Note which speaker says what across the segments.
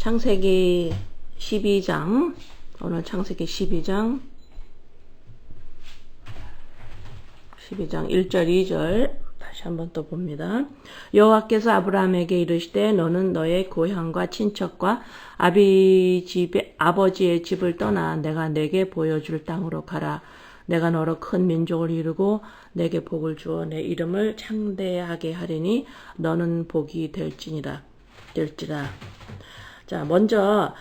Speaker 1: 창세기 12장, 오늘 창세기 12장 1절 2절 다시 한번 또 봅니다. 여호와께서 아브라함에게 이르시되 너는 너의 고향과 친척과 아버지의 집을 떠나 내가 내게 보여줄 땅으로 가라. 내가 너로 큰 민족을 이루고 내게 복을 주어 내 이름을 창대하게 하리니 너는 복이 될지라. 자, 먼저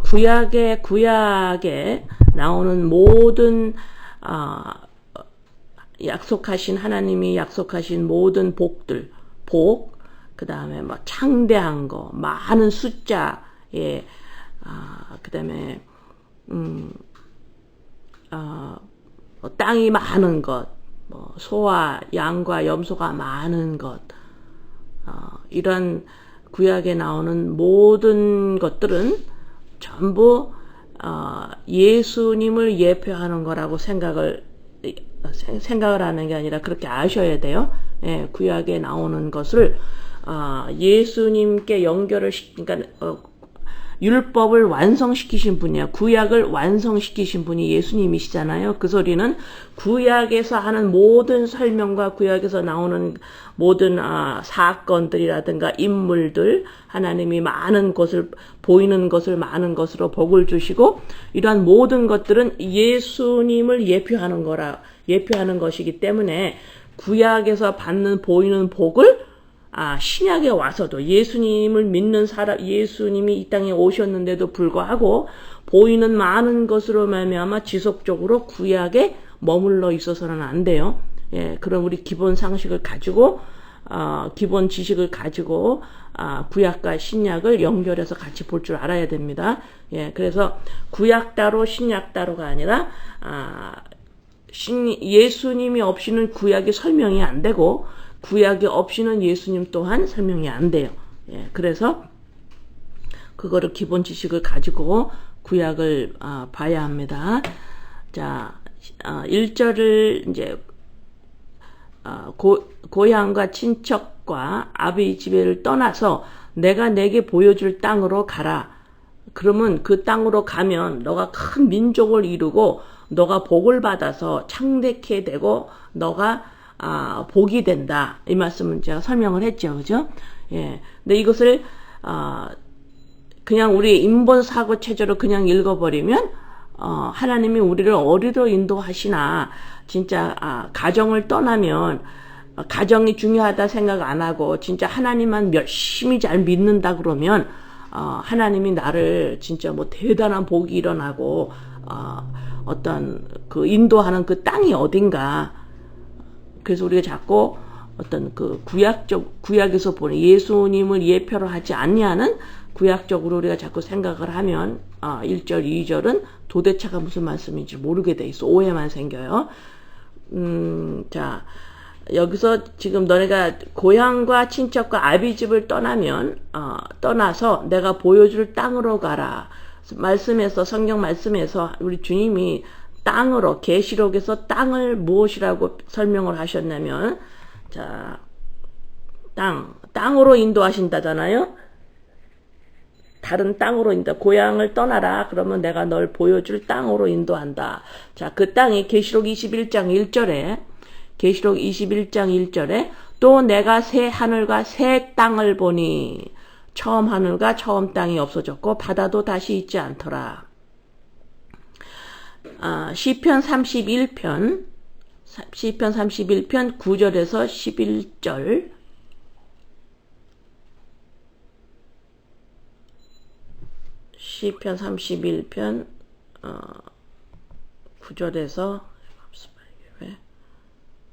Speaker 1: 구약에 나오는 모든 약속하신 하나님이 약속하신 모든 복들, 그 다음에 뭐 창대한 거, 많은 숫자에, 그 다음에 땅이 많은 것, 뭐 소와 양과 염소가 많은 것, 이런 구약에 나오는 모든 것들은 전부 예수님을 예표하는 거라고 생각을 하는 게 아니라 그렇게 아셔야 돼요. 예, 구약에 나오는 것을 예수님께 연결을 그러니까 율법을 완성시키신 분이야. 구약을 완성시키신 분이 예수님이시잖아요. 그 소리는 구약에서 하는 모든 설명과 구약에서 나오는 모든 사건들이라든가 인물들, 하나님이 많은 것을 보이는 것을 많은 것으로 복을 주시고 이러한 모든 것들은 예수님을 예표하는 것이기 때문에 구약에서 받는 보이는 복을 신약에 와서도 예수님을 믿는 사람, 예수님이 이 땅에 오셨는데도 불구하고 보이는 많은 것으로 말미암아 지속적으로 구약에 머물러 있어서는 안 돼요. 예, 그럼 우리 기본 상식을 가지고 기본 지식을 가지고 구약과 신약을 연결해서 같이 볼 줄 알아야 됩니다. 예, 그래서 구약 따로 신약 따로가 아니라 예수님이 없이는 구약이 설명이 안 되고 구약이 없이는 예수님 또한 설명이 안 돼요. 예, 그래서 그거를 기본 지식을 가지고 구약을 봐야 합니다. 자, 1절을 이제 고향과 친척과 아비 집을 떠나서 내가 내게 보여줄 땅으로 가라. 그러면 그 땅으로 가면 너가 큰 민족을 이루고 너가 복을 받아서 창대케 되고 너가 복이 된다. 이 말씀은 제가 설명을 했죠. 그죠? 예. 근데 이것을, 그냥 우리 인본사고 체제로 그냥 읽어버리면, 하나님이 우리를 어디로 인도하시나, 진짜, 가정을 떠나면, 가정이 중요하다 생각 안 하고, 진짜 하나님만 열심히 잘 믿는다 그러면, 하나님이 나를 진짜 뭐 대단한 복이 일어나고, 어떤 그 인도하는 그 땅이 어딘가, 그래서 우리가 자꾸 어떤 그 구약에서 보는 예수님을 예표로 하지 않냐는 구약적으로 우리가 자꾸 생각을 하면 1절, 2절은 도대체가 무슨 말씀인지 모르게 돼 있어. 오해만 생겨요. 자, 여기서 지금 너네가 고향과 친척과 아비집을 떠나서 내가 보여줄 땅으로 가라. 성경 말씀에서 우리 주님이 땅으로, 계시록에서 땅을 무엇이라고 설명을 하셨냐면, 자, 땅으로 인도하신다잖아요? 다른 땅으로 고향을 떠나라. 그러면 내가 널 보여줄 땅으로 인도한다. 자, 그 땅이 계시록 21장 1절에, 또 내가 새 하늘과 새 땅을 보니, 처음 하늘과 처음 땅이 없어졌고, 바다도 다시 있지 않더라. 시편 31편 9절에서 11절 시편 31편 9절에서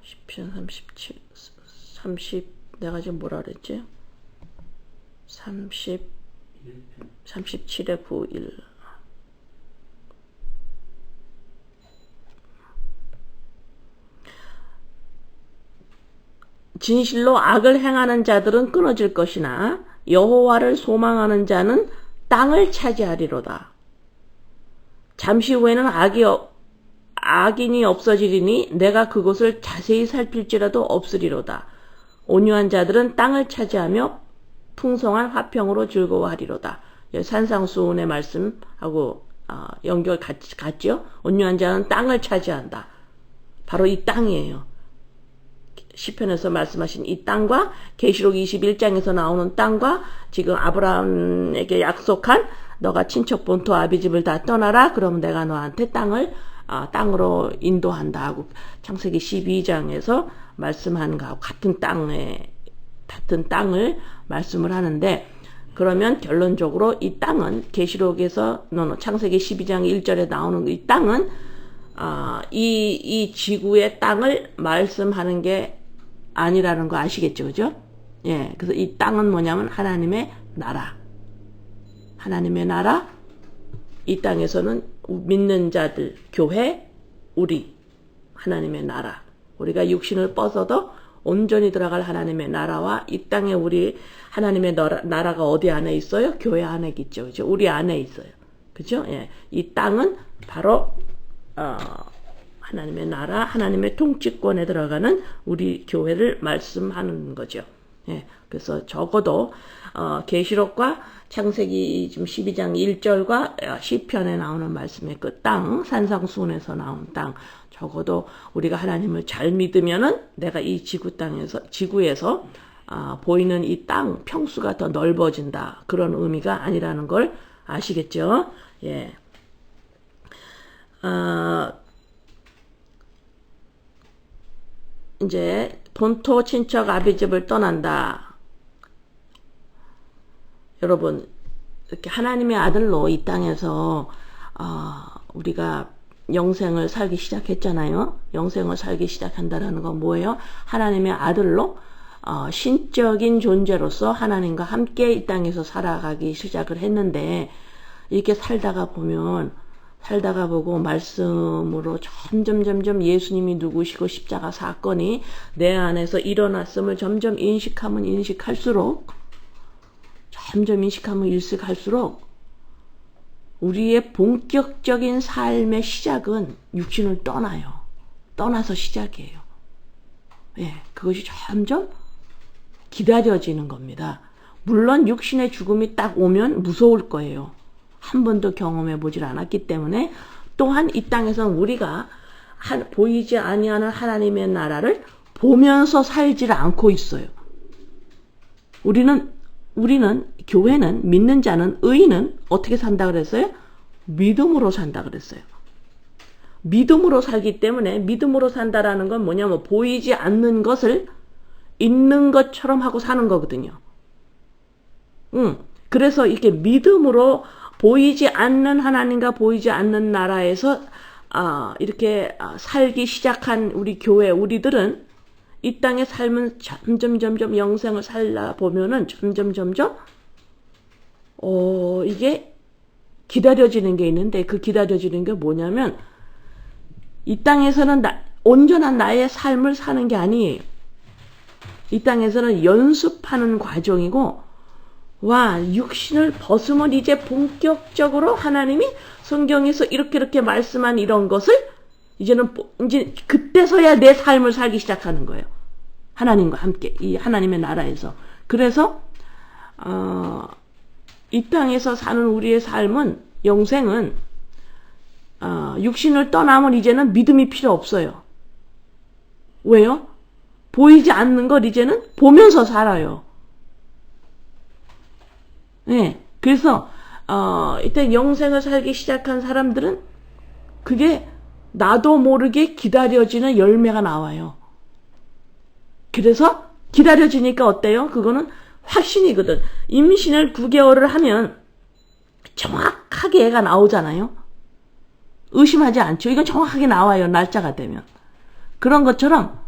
Speaker 1: 시편 30 내가 지금 뭐라 그랬지? 37에 9, 1 진실로 악을 행하는 자들은 끊어질 것이나 여호와를 소망하는 자는 땅을 차지하리로다. 잠시 후에는 악인이 없어지리니 내가 그곳을 자세히 살필지라도 없으리로다. 온유한 자들은 땅을 차지하며 풍성한 화평으로 즐거워하리로다. 산상수훈의 말씀하고 연결 같죠? 온유한 자는 땅을 차지한다. 바로 이 땅이에요. 시편에서 말씀하신 이 땅과 계시록 21장에서 나오는 땅과 지금 아브라함에게 약속한 너가 친척 본토 아비집을 다 떠나라. 그러면 내가 너한테 땅으로 인도한다 하고 창세기 12장에서 말씀한 거하고 같은 땅을 말씀을 하는데, 그러면 결론적으로 이 땅은 계시록에서 창세기 12장 1절에 나오는 이 땅은 이 지구의 땅을 말씀하는 게 아니라는 거 아시겠죠, 그죠? 예, 그래서 이 땅은 뭐냐면 하나님의 나라. 하나님의 나라. 이 땅에서는 믿는 자들, 교회, 우리 하나님의 나라. 우리가 육신을 뻗어도 온전히 들어갈 하나님의 나라와 이 땅에 우리 하나님의 나라가 어디 안에 있어요? 교회 안에 있죠, 그죠? 우리 안에 있어요, 그죠? 예, 이 땅은 바로 하나님의 나라, 하나님의 통치권에 들어가는 우리 교회를 말씀하는 거죠. 예, 그래서 적어도 계시록과 창세기 지금 12장 1절과 시편에 나오는 말씀의 그 땅, 산상수훈에서 나온 땅, 적어도 우리가 하나님을 잘 믿으면은 내가 이 지구에서 보이는 이 땅 평수가 더 넓어진다. 그런 의미가 아니라는 걸 아시겠죠? 예. 이제 본토 친척 아비집을 떠난다. 여러분, 이렇게 하나님의 아들로 이 땅에서 우리가 영생을 살기 시작했잖아요. 영생을 살기 시작한다라는 건 뭐예요? 하나님의 아들로 신적인 존재로서 하나님과 함께 이 땅에서 살아가기 시작을 했는데, 이렇게 살다가 보고 말씀으로 점점 예수님이 누구시고 십자가 사건이 내 안에서 일어났음을 점점 인식할수록 우리의 본격적인 삶의 시작은 육신을 떠나서 시작이에요. 예, 그것이 점점 기다려지는 겁니다. 물론 육신의 죽음이 딱 오면 무서울 거예요. 한 번도 경험해 보질 않았기 때문에. 또한 이 땅에서는 우리가 보이지 아니하는 하나님의 나라를 보면서 살지를 않고 있어요. 우리는 교회는, 믿는 자는, 의인은 어떻게 산다 그랬어요? 믿음으로 산다 그랬어요. 믿음으로 살기 때문에, 믿음으로 산다라는 건 뭐냐면 보이지 않는 것을 있는 것처럼 하고 사는 거거든요. 그래서 이렇게 믿음으로 보이지 않는 하나님과 보이지 않는 나라에서 이렇게 살기 시작한 우리 교회, 우리들은 이 땅의 삶은 점점 영생을 살다 보면은 점점 이게 기다려지는 게 있는데, 그 기다려지는 게 뭐냐면 이 땅에서는 온전한 나의 삶을 사는 게 아니에요. 이 땅에서는 연습하는 과정이고, 육신을 벗으면 이제 본격적으로 하나님이 성경에서 이렇게 말씀한 이런 것을 이제 그때서야 내 삶을 살기 시작하는 거예요. 하나님과 함께, 이 하나님의 나라에서. 그래서 이 땅에서 사는 우리의 삶은, 영생은 육신을 떠나면 이제는 믿음이 필요 없어요. 왜요? 보이지 않는 걸 이제는 보면서 살아요. 네, 그래서 이때 영생을 살기 시작한 사람들은 그게 나도 모르게 기다려지는 열매가 나와요. 그래서 기다려지니까 어때요? 그거는 확신이거든. 임신을 9개월을 하면 정확하게 애가 나오잖아요. 의심하지 않죠. 이건 정확하게 나와요. 날짜가 되면. 그런 것처럼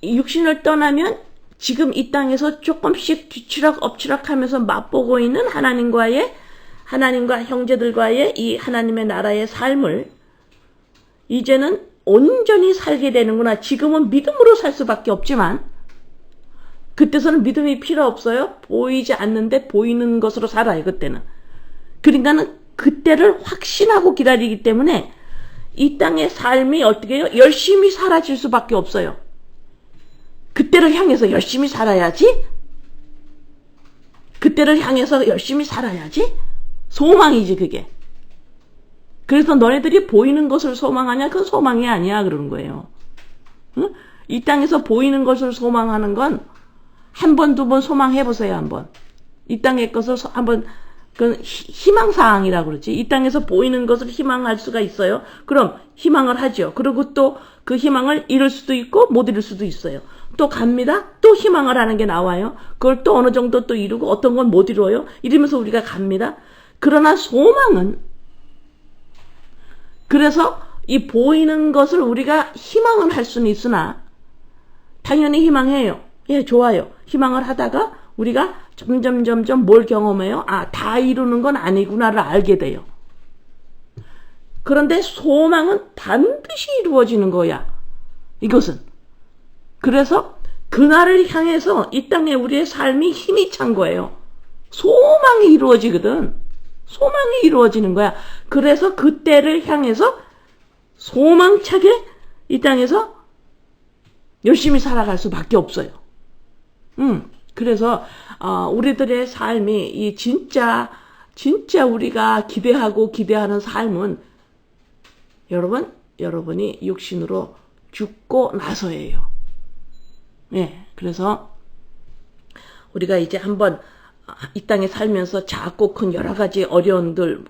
Speaker 1: 육신을 떠나면 지금 이 땅에서 조금씩 뒤치락 엎치락 하면서 맛보고 있는 하나님과 형제들과의 이 하나님의 나라의 삶을 이제는 온전히 살게 되는구나. 지금은 믿음으로 살 수밖에 없지만 그때서는 믿음이 필요 없어요. 보이지 않는데 보이는 것으로 살아요. 그때는. 그러니까는 그때를 확신하고 기다리기 때문에 이 땅의 삶이 어떻게 해요? 열심히 살아질 수밖에 없어요. 그때를 향해서 열심히 살아야지 그때를 향해서 열심히 살아야지. 소망이지 그게. 그래서 너네들이 보이는 것을 소망하냐? 그건 소망이 아니야 그러는 거예요. 응? 이 땅에서 보이는 것을 소망하는 건 한 번, 두 번 소망해보세요. 한번. 이 땅의 것을 한번, 그 희망사항이라고 그러지. 이 땅에서 보이는 것을 희망할 수가 있어요. 그럼 희망을 하죠. 그리고 또 그 희망을 이룰 수도 있고 못 이룰 수도 있어요. 또 갑니다. 또 희망을 하는 게 나와요. 그걸 또 어느 정도 또 이루고 어떤 건 못 이루어요. 이러면서 우리가 갑니다. 그러나 소망은, 그래서 이 보이는 것을 우리가 희망은 할 수는 있으나 당연히 희망해요. 예, 좋아요. 희망을 하다가 우리가 점점 뭘 경험해요? 아, 다 이루는 건 아니구나를 알게 돼요. 그런데 소망은 반드시 이루어지는 거야. 이것은. 그래서 그날을 향해서 이 땅에 우리의 삶이 힘이 찬 거예요. 소망이 이루어지거든. 소망이 이루어지는 거야. 그래서 그때를 향해서 소망차게 이 땅에서 열심히 살아갈 수밖에 없어요. 그래서 우리들의 삶이 이 진짜 우리가 기대하는 삶은 여러분이 육신으로 죽고 나서예요. 네, 그래서 우리가 이제 한번 이 땅에 살면서 작고 큰 여러 가지 어려운 걸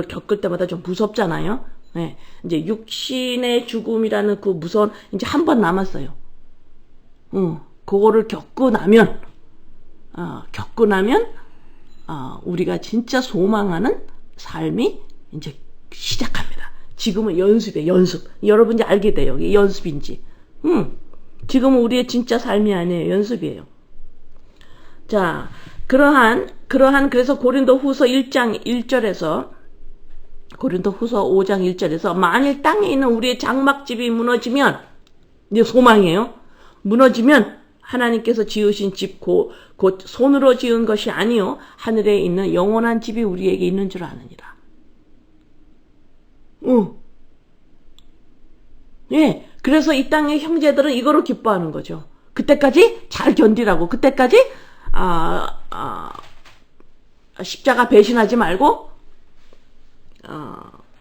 Speaker 1: 겪을 때마다 좀 무섭잖아요. 네, 이제 육신의 죽음이라는 그 무서운 이제 한 번 남았어요. 그거를 겪고 나면 우리가 진짜 소망하는 삶이 이제 시작합니다. 지금은 연습이에요, 연습. 여러분이 알게 돼요. 이게 연습인지. 지금은 우리의 진짜 삶이 아니에요. 연습이에요. 자, 그래서 고린도후서 1장 1절에서 고린도후서 5장 1절에서 만일 땅에 있는 우리의 장막집이 무너지면, 이제 소망이에요. 무너지면 하나님께서 지으신 집 곧 손으로 지은 것이 아니요 하늘에 있는 영원한 집이 우리에게 있는 줄 아느니라. 예, 그래서 이 땅의 형제들은 이거로 기뻐하는 거죠. 그때까지 잘 견디라고. 그때까지 십자가 배신하지 말고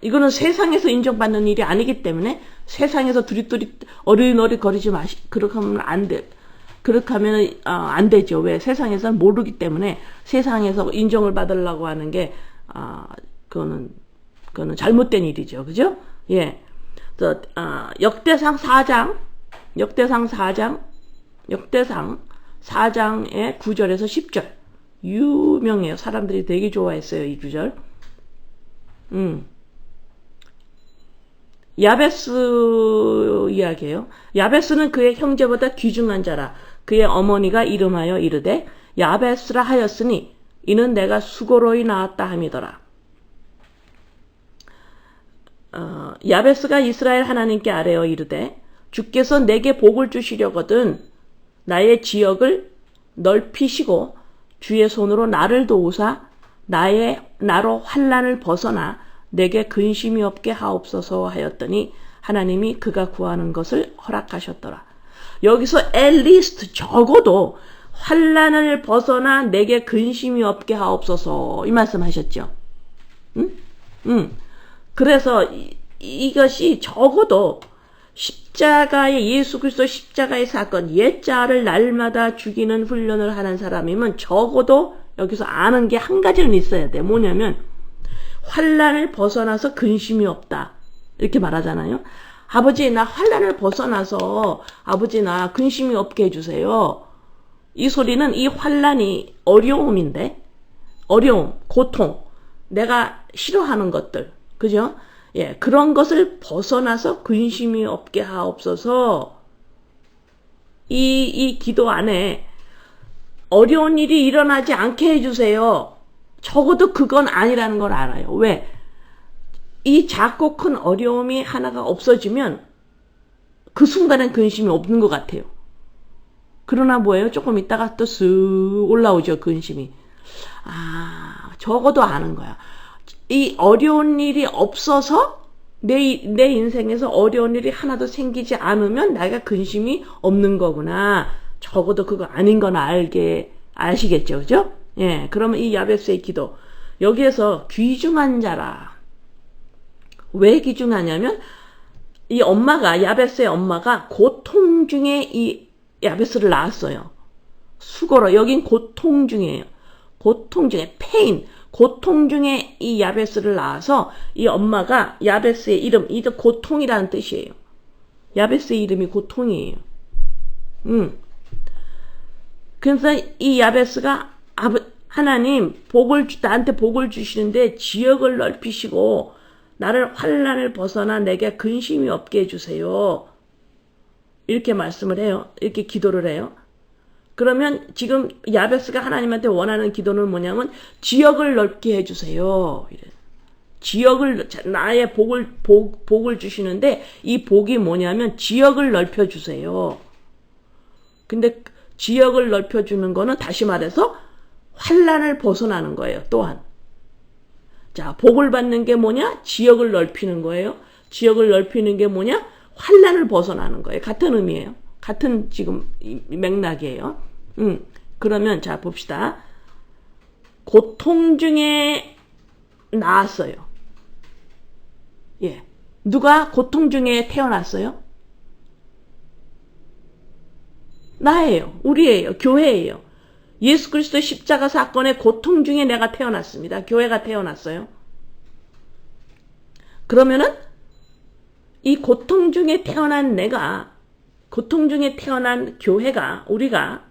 Speaker 1: 이거는 세상에서 인정받는 일이 아니기 때문에 세상에서 두릿두릿 어리너리 거리지 그렇게 하면 안 돼. 그렇게 하면 안 되죠. 왜? 세상에서는 모르기 때문에 세상에서 인정을 받으려고 하는 게 그거는 잘못된 일이죠. 그죠? 예. 역대상 4장의 9절에서 10절. 유명해요. 사람들이 되게 좋아했어요. 이 구절. 야베스 이야기예요. 야베스는 그의 형제보다 귀중한 자라. 그의 어머니가 이름하여 이르되 야베스라 하였으니 이는 내가 수고로이 낳았다 함이더라. 야베스가 이스라엘 하나님께 아뢰어 이르되 주께서 내게 복을 주시려거든 나의 지역을 넓히시고 주의 손으로 나를 도우사 나로 환난을 벗어나 내게 근심이 없게 하옵소서 하였더니 하나님이 그가 구하는 것을 허락하셨더라. 여기서 at least 적어도 환난을 벗어나 내게 근심이 없게 하옵소서 이 말씀하셨죠. 그래서 이것이 적어도 십자가의 예수 그리스도 십자가의 사건 옛자를 날마다 죽이는 훈련을 하는 사람이면 적어도 여기서 아는 게 한 가지는 있어야 돼. 뭐냐면 환난을 벗어나서 근심이 없다 이렇게 말하잖아요. 아버지 나 환난을 벗어나서 아버지 나 근심이 없게 해주세요. 이 소리는 이 환난이 어려움인데 어려움, 고통, 내가 싫어하는 것들 그죠? 예, 그런 것을 벗어나서 근심이 없게 하옵소서. 이 기도 안에 어려운 일이 일어나지 않게 해주세요. 적어도 그건 아니라는 걸 알아요. 왜? 이 작고 큰 어려움이 하나가 없어지면 그 순간엔 근심이 없는 것 같아요. 그러나 뭐예요? 조금 있다가 또 쓱 올라오죠, 근심이. 적어도 아는 거야. 이 어려운 일이 없어서 내 인생에서 어려운 일이 하나도 생기지 않으면 내가 근심이 없는 거구나. 적어도 그거 아닌 건 아시겠죠, 그죠? 예, 그러면 이 야베스의 기도 여기에서 귀중한 자라. 왜 귀중하냐면 이 엄마가 야베스의 엄마가 고통 중에 이 야베스를 낳았어요. 수고로 여긴 고통 중이에요. 고통 중에 페인, 고통 중에 이 야베스를 낳아서 이 엄마가 야베스의 이름, 이 고통이라는 뜻이에요. 야베스의 이름이 고통이에요. 그래서 이 야베스가 하나님 나한테 복을 주시는데 지역을 넓히시고 나를 환난을 벗어나 내게 근심이 없게 해주세요. 이렇게 말씀을 해요. 이렇게 기도를 해요. 그러면 지금 야베스가 하나님한테 원하는 기도는 뭐냐면 지역을 넓게 해주세요. 지역을 나의 복을 주시는데 이 복이 뭐냐면 지역을 넓혀주세요. 근데 지역을 넓혀주는 거는 다시 말해서 환난을 벗어나는 거예요. 또한 자, 복을 받는 게 뭐냐? 지역을 넓히는 거예요. 지역을 넓히는 게 뭐냐? 환난을 벗어나는 거예요. 같은 의미예요. 같은 지금 맥락이에요. 그러면 자 봅시다. 고통 중에 나았어요. 예, 누가 고통 중에 태어났어요? 나예요. 우리예요. 교회예요. 예수 그리스도 십자가 사건의 고통 중에 내가 태어났습니다. 교회가 태어났어요. 그러면은 이 고통 중에 태어난 내가, 고통 중에 태어난 교회가, 우리가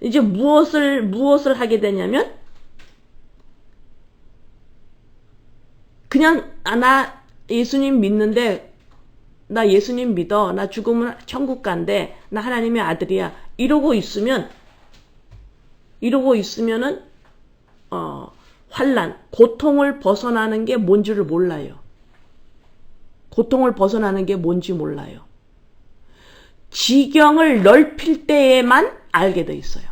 Speaker 1: 이제 무엇을 하게 되냐면 그냥 나 예수님 믿는데 나 예수님 믿어. 나 죽으면 천국 간대. 나 하나님의 아들이야. 이러고 있으면은 환난, 고통을 벗어나는 게 뭔지를 몰라요. 고통을 벗어나는 게 뭔지 몰라요. 지경을 넓힐 때에만 알게 돼 있어요.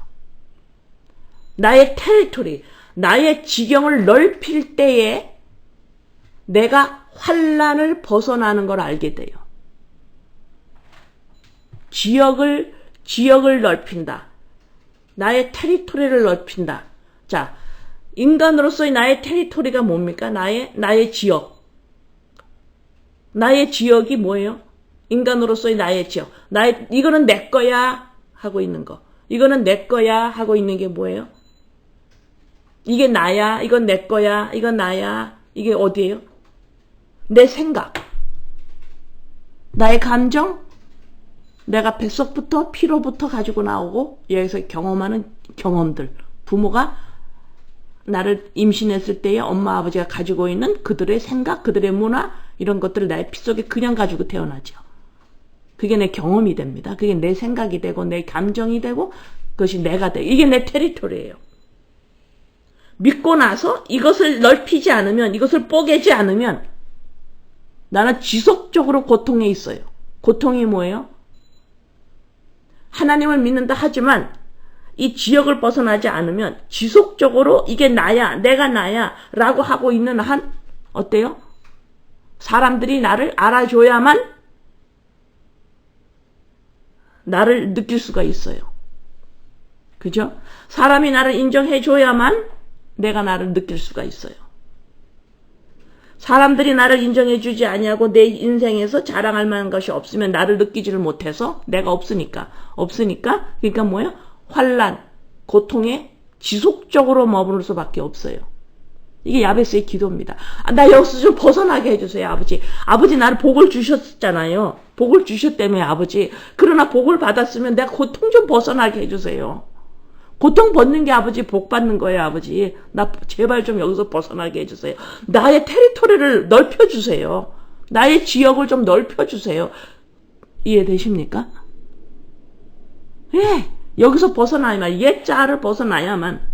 Speaker 1: 나의 테리토리, 나의 지경을 넓힐 때에 내가 환난을 벗어나는 걸 알게 돼요. 지역을 넓힌다. 나의 테리토리를 넓힌다. 자, 인간으로서의 나의 테리토리가 뭡니까? 나의 지역. 나의 지역이 뭐예요? 인간으로서의 나의 지역. 이거는 내 거야 하고 있는 거. 이거는 내 거야 하고 있는 게 뭐예요? 이게 나야. 이건 내 거야. 이건 나야. 이게 어디예요? 내 생각. 나의 감정. 내가 뱃속부터 피로부터 가지고 나오고 여기서 경험하는 경험들. 부모가 나를 임신했을 때에 엄마 아버지가 가지고 있는 그들의 생각, 그들의 문화 이런 것들을 나의 피 속에 그냥 가지고 태어나죠. 그게 내 경험이 됩니다. 그게 내 생각이 되고 내 감정이 되고 그것이 내가 돼. 이게 내 테리토리예요. 믿고 나서 이것을 넓히지 않으면, 이것을 뽀개지 않으면 나는 지속적으로 고통에 있어요. 고통이 뭐예요? 하나님을 믿는다 하지만 이 지역을 벗어나지 않으면 지속적으로 이게 나야, 내가 나야 라고 하고 있는 한 어때요? 사람들이 나를 알아줘야만 나를 느낄 수가 있어요. 그죠? 사람이 나를 인정해줘야만 내가 나를 느낄 수가 있어요. 사람들이 나를 인정해주지 아니하고 내 인생에서 자랑할 만한 것이 없으면 나를 느끼지를 못해서 내가 없으니까 그러니까 뭐예요? 환난, 고통에 지속적으로 머무를 수밖에 없어요. 이게 야베스의 기도입니다. 나 여기서 좀 벗어나게 해주세요, 아버지. 아버지 나를 복을 주셨잖아요. 복을 주셨다며, 아버지. 그러나 복을 받았으면 내가 고통 좀 벗어나게 해주세요. 고통 벗는 게 아버지 복 받는 거예요, 아버지. 나 제발 좀 여기서 벗어나게 해주세요. 나의 테리토리를 넓혀주세요. 나의 지역을 좀 넓혀주세요. 이해되십니까? 예, 여기서 벗어나야만, 옛자를 벗어나야만.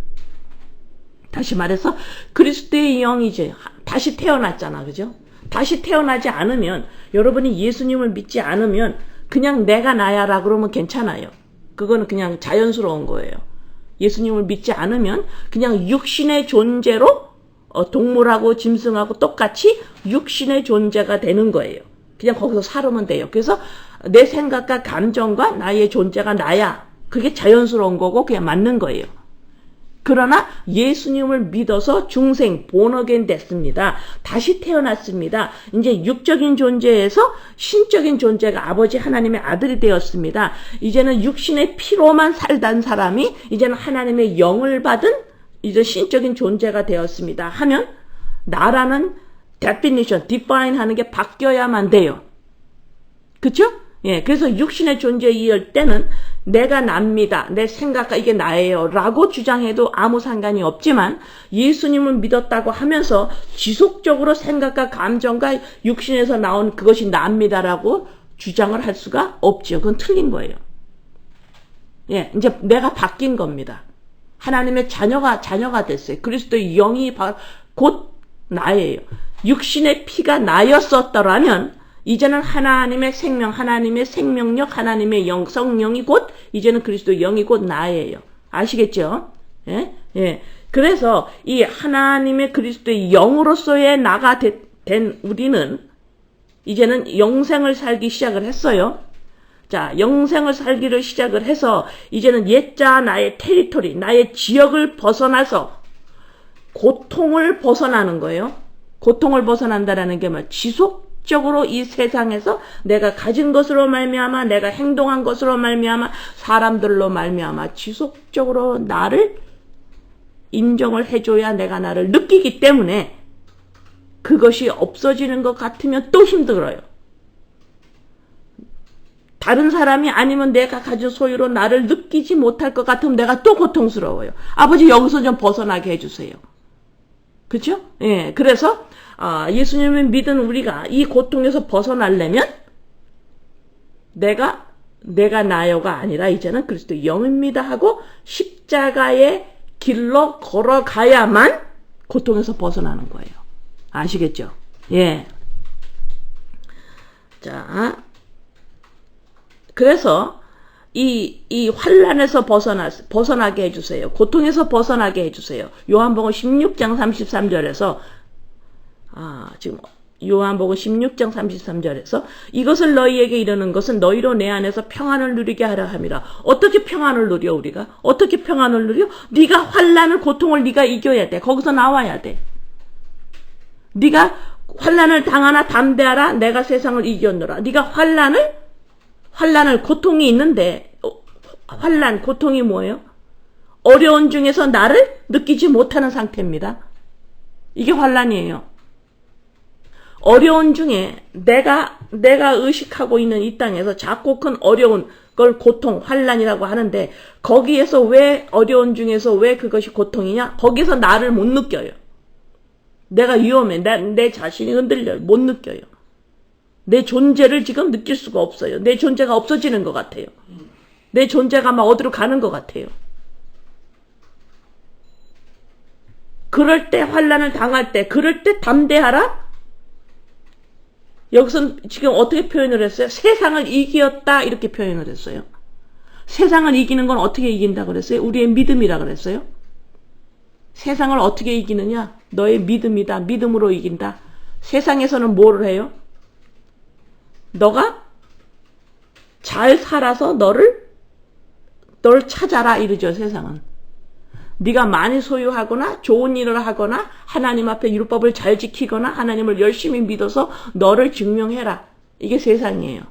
Speaker 1: 다시 말해서 그리스도의 영이지. 다시 태어났잖아, 그죠? 다시 태어나지 않으면, 여러분이 예수님을 믿지 않으면 그냥 내가 나야라 그러면 괜찮아요. 그거는 그냥 자연스러운 거예요. 예수님을 믿지 않으면 그냥 육신의 존재로 동물하고 짐승하고 똑같이 육신의 존재가 되는 거예요. 그냥 거기서 살으면 돼요. 그래서 내 생각과 감정과 나의 존재가 나야. 그게 자연스러운 거고 그게 맞는 거예요. 그러나 예수님을 믿어서 중생 본어겐 됐습니다. 다시 태어났습니다. 이제 육적인 존재에서 신적인 존재가 아버지 하나님의 아들이 되었습니다. 이제는 육신의 피로만 살던 사람이 이제는 하나님의 영을 받은 이제 신적인 존재가 되었습니다. 하면 나라는 define 하는 게 바뀌어야만 돼요. 그쵸? 예, 그래서 육신의 존재에 이을 때는 내가 납니다. 내 생각과 이게 나예요. 라고 주장해도 아무 상관이 없지만 예수님을 믿었다고 하면서 지속적으로 생각과 감정과 육신에서 나온 그것이 납니다라고 주장을 할 수가 없죠. 그건 틀린 거예요. 예, 이제 내가 바뀐 겁니다. 하나님의 자녀가 됐어요. 그리스도의 영이 곧 나예요. 육신의 피가 나였었더라면 이제는 하나님의 생명, 하나님의 생명력, 하나님의 영, 성령이 곧 이제는 그리스도의 영이 곧 나예요. 아시겠죠? 예? 예. 그래서 이 하나님의 그리스도의 영으로서의 나가 된 우리는 이제는 영생을 살기 시작을 했어요. 자, 영생을 살기를 시작을 해서 이제는 옛자 나의 테리토리, 나의 지역을 벗어나서 고통을 벗어나는 거예요. 고통을 벗어난다라는 게 뭐 지속적으로 이 세상에서 내가 가진 것으로 말미암아 내가 행동한 것으로 말미암아 사람들로 말미암아 지속적으로 나를 인정을 해줘야 내가 나를 느끼기 때문에 그것이 없어지는 것 같으면 또 힘들어요. 다른 사람이 아니면 내가 가진 소유로 나를 느끼지 못할 것 같으면 내가 또 고통스러워요. 아버지 여기서 좀 벗어나게 해주세요. 그렇죠? 예, 그래서 예수님을 믿은 우리가 이 고통에서 벗어나려면 내가 나요가 아니라 이제는 그리스도 영입니다 하고 십자가의 길로 걸어가야만 고통에서 벗어나는 거예요. 아시겠죠? 예. 자, 그래서 이 환난에서 벗어나게 해주세요. 고통에서 벗어나게 해주세요. 요한복음 16장 33절에서 지금 요한복음 16장 33절에서 이것을 너희에게 이르는 것은 너희로 내 안에서 평안을 누리게 하려 함이라. 어떻게 평안을 누려 우리가? 어떻게 평안을 누려? 네가 환난을 고통을 네가 이겨야 돼. 거기서 나와야 돼. 네가 환난을 당하나 담대하라. 내가 세상을 이겼노라. 네가 환난을 고통이 있는데 고통이 뭐예요? 어려운 중에서 나를 느끼지 못하는 상태입니다. 이게 환난이에요. 어려운 중에 내가 의식하고 있는 이 땅에서 작고 큰 어려운 걸 고통, 환난이라고 하는데 거기에서 왜 어려운 중에서 왜 그것이 고통이냐? 거기서 나를 못 느껴요. 내가 위험해. 내 자신이 흔들려요. 못 느껴요. 내 존재를 지금 느낄 수가 없어요. 내 존재가 없어지는 것 같아요. 내 존재가 막 어디로 가는 것 같아요. 그럴 때 환난을 당할 때 그럴 때 담대하라. 여기서 지금 어떻게 표현을 했어요? 세상을 이겼다 이렇게 표현을 했어요. 세상을 이기는 건 어떻게 이긴다고 그랬어요? 우리의 믿음이라 그랬어요. 세상을 어떻게 이기느냐? 너의 믿음이다. 믿음으로 이긴다. 세상에서는 뭐를 해요? 너가 잘 살아서 너를 찾아라 이러죠. 세상은. 네가 많이 소유하거나 좋은 일을 하거나 하나님 앞에 율법을 잘 지키거나 하나님을 열심히 믿어서 너를 증명해라. 이게 세상이에요.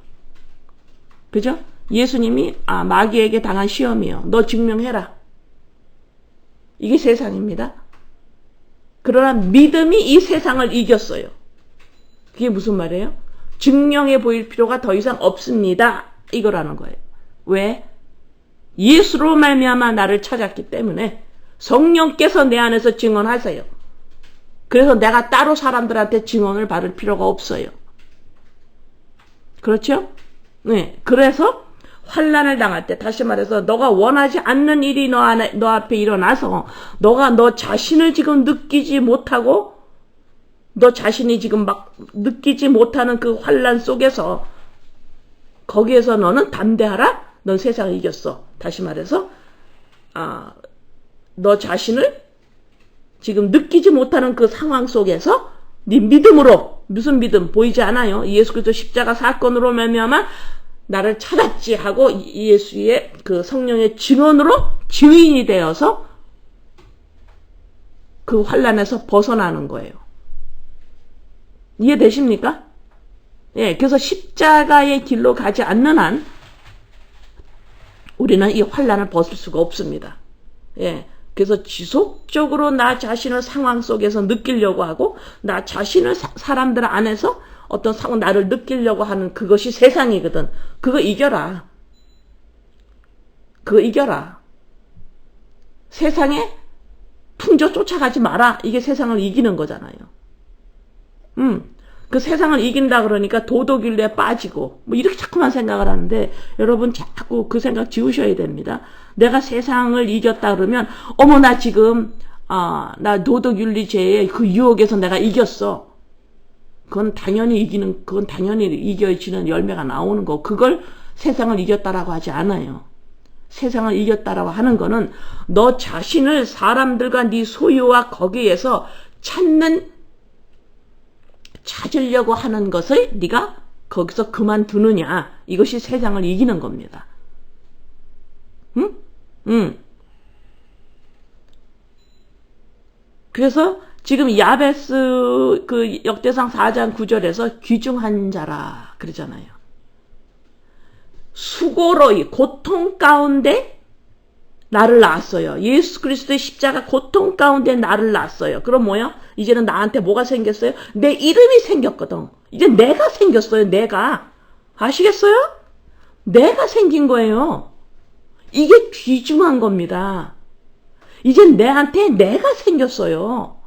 Speaker 1: 그죠? 예수님이 마귀에게 당한 시험이에요. 너 증명해라. 이게 세상입니다. 그러나 믿음이 이 세상을 이겼어요. 그게 무슨 말이에요? 증명해 보일 필요가 더 이상 없습니다. 이거라는 거예요. 왜? 예수로 말미암아 나를 찾았기 때문에 성령께서 내 안에서 증언하세요. 그래서 내가 따로 사람들한테 증언을 받을 필요가 없어요. 그렇죠? 네. 그래서 환난을 당할 때 다시 말해서 너가 원하지 않는 일이 너 앞에 일어나서 너가 너 자신을 지금 느끼지 못하고 너 자신이 지금 막 느끼지 못하는 그 환난 속에서 거기에서 너는 담대하라. 넌 세상을 이겼어. 다시 말해서 너 자신을 지금 느끼지 못하는 그 상황 속에서 네 믿음으로 무슨 믿음 보이지 않아요. 예수 그리스도 십자가 사건으로 말미암아 나를 찾았지 하고 예수의 그 성령의 증언으로 증인이 되어서 그 환난에서 벗어나는 거예요. 이해되십니까? 예, 그래서 십자가의 길로 가지 않는 한 우리는 이 환난을 벗을 수가 없습니다. 예, 그래서 지속적으로 나 자신을 상황 속에서 느끼려고 하고 나 자신을 사람들 안에서 어떤 상황 나를 느끼려고 하는 그것이 세상이거든. 그거 이겨라. 그거 이겨라. 세상에 풍조 쫓아가지 마라. 이게 세상을 이기는 거잖아요. 그 세상을 이긴다 그러니까 도덕윤리에 빠지고 뭐 이렇게 자꾸만 생각을 하는데 여러분 자꾸 그 생각 지우셔야 됩니다. 내가 세상을 이겼다 그러면 어머 나 지금 나 도덕윤리제의 그 유혹에서 내가 이겼어. 그건 당연히 이겨지는 열매가 나오는 거. 그걸 세상을 이겼다라고 하지 않아요. 세상을 이겼다라고 하는 거는 너 자신을 사람들과 네 소유와 거기에서 찾으려고 하는 것을 네가 거기서 그만두느냐. 이것이 세상을 이기는 겁니다. 응? 그래서 지금 야베스 그 역대상 4장 9절에서 귀중한 자라 그러잖아요. 수고로이 고통 가운데 나를 낳았어요. 예수 그리스도의 십자가 고통 가운데 나를 낳았어요. 그럼 뭐야? 이제는 나한테 뭐가 생겼어요? 내 이름이 생겼거든. 이제 내가 생겼어요. 내가. 아시겠어요? 내가 생긴 거예요. 이게 귀중한 겁니다. 이제 내한테 내가 생겼어요.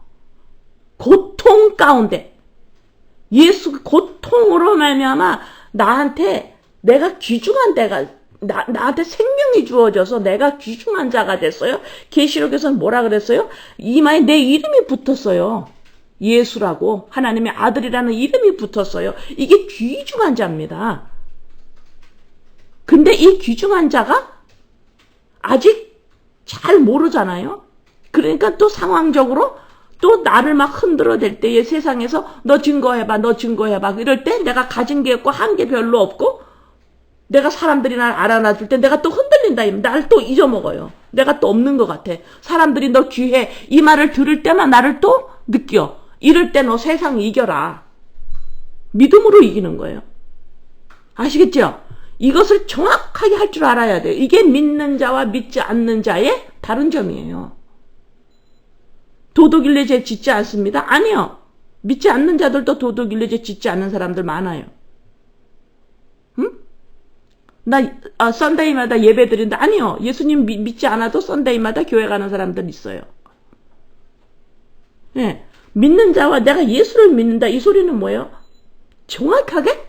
Speaker 1: 고통 가운데. 예수 고통으로 말미암아 나한테 내가 귀중한 데가 나한테 생명이 주어져서 내가 귀중한 자가 됐어요. 계시록에서는 뭐라 그랬어요? 이마에 내 이름이 붙었어요. 예수라고 하나님의 아들이라는 이름이 붙었어요. 이게 귀중한 자입니다. 근데 이 귀중한 자가 아직 잘 모르잖아요. 그러니까 또 상황적으로 또 나를 막 흔들어댈 때에 세상에서 너 증거해봐 이럴 때 내가 가진 게 없고 한 게 별로 없고 내가 사람들이 날 알아놔줄 때 내가 또 흔들린다. 날 또 잊어먹어요. 내가 또 없는 것 같아. 사람들이 너 귀해. 이 말을 들을 때만 나를 또 느껴. 이럴 때 너 세상 이겨라. 믿음으로 이기는 거예요. 아시겠죠? 이것을 정확하게 할 줄 알아야 돼요. 이게 믿는 자와 믿지 않는 자의 다른 점이에요. 도덕윤리죄 짓지 않습니다. 아니요. 믿지 않는 자들도 도덕윤리죄 짓지 않는 사람들 많아요. 응? 나 썬데이마다 예배 드린다. 아니요. 예수님 믿지 않아도 썬데이마다 교회 가는 사람들 있어요. 예. 믿는 자와 내가 예수를 믿는다. 이 소리는 뭐예요? 정확하게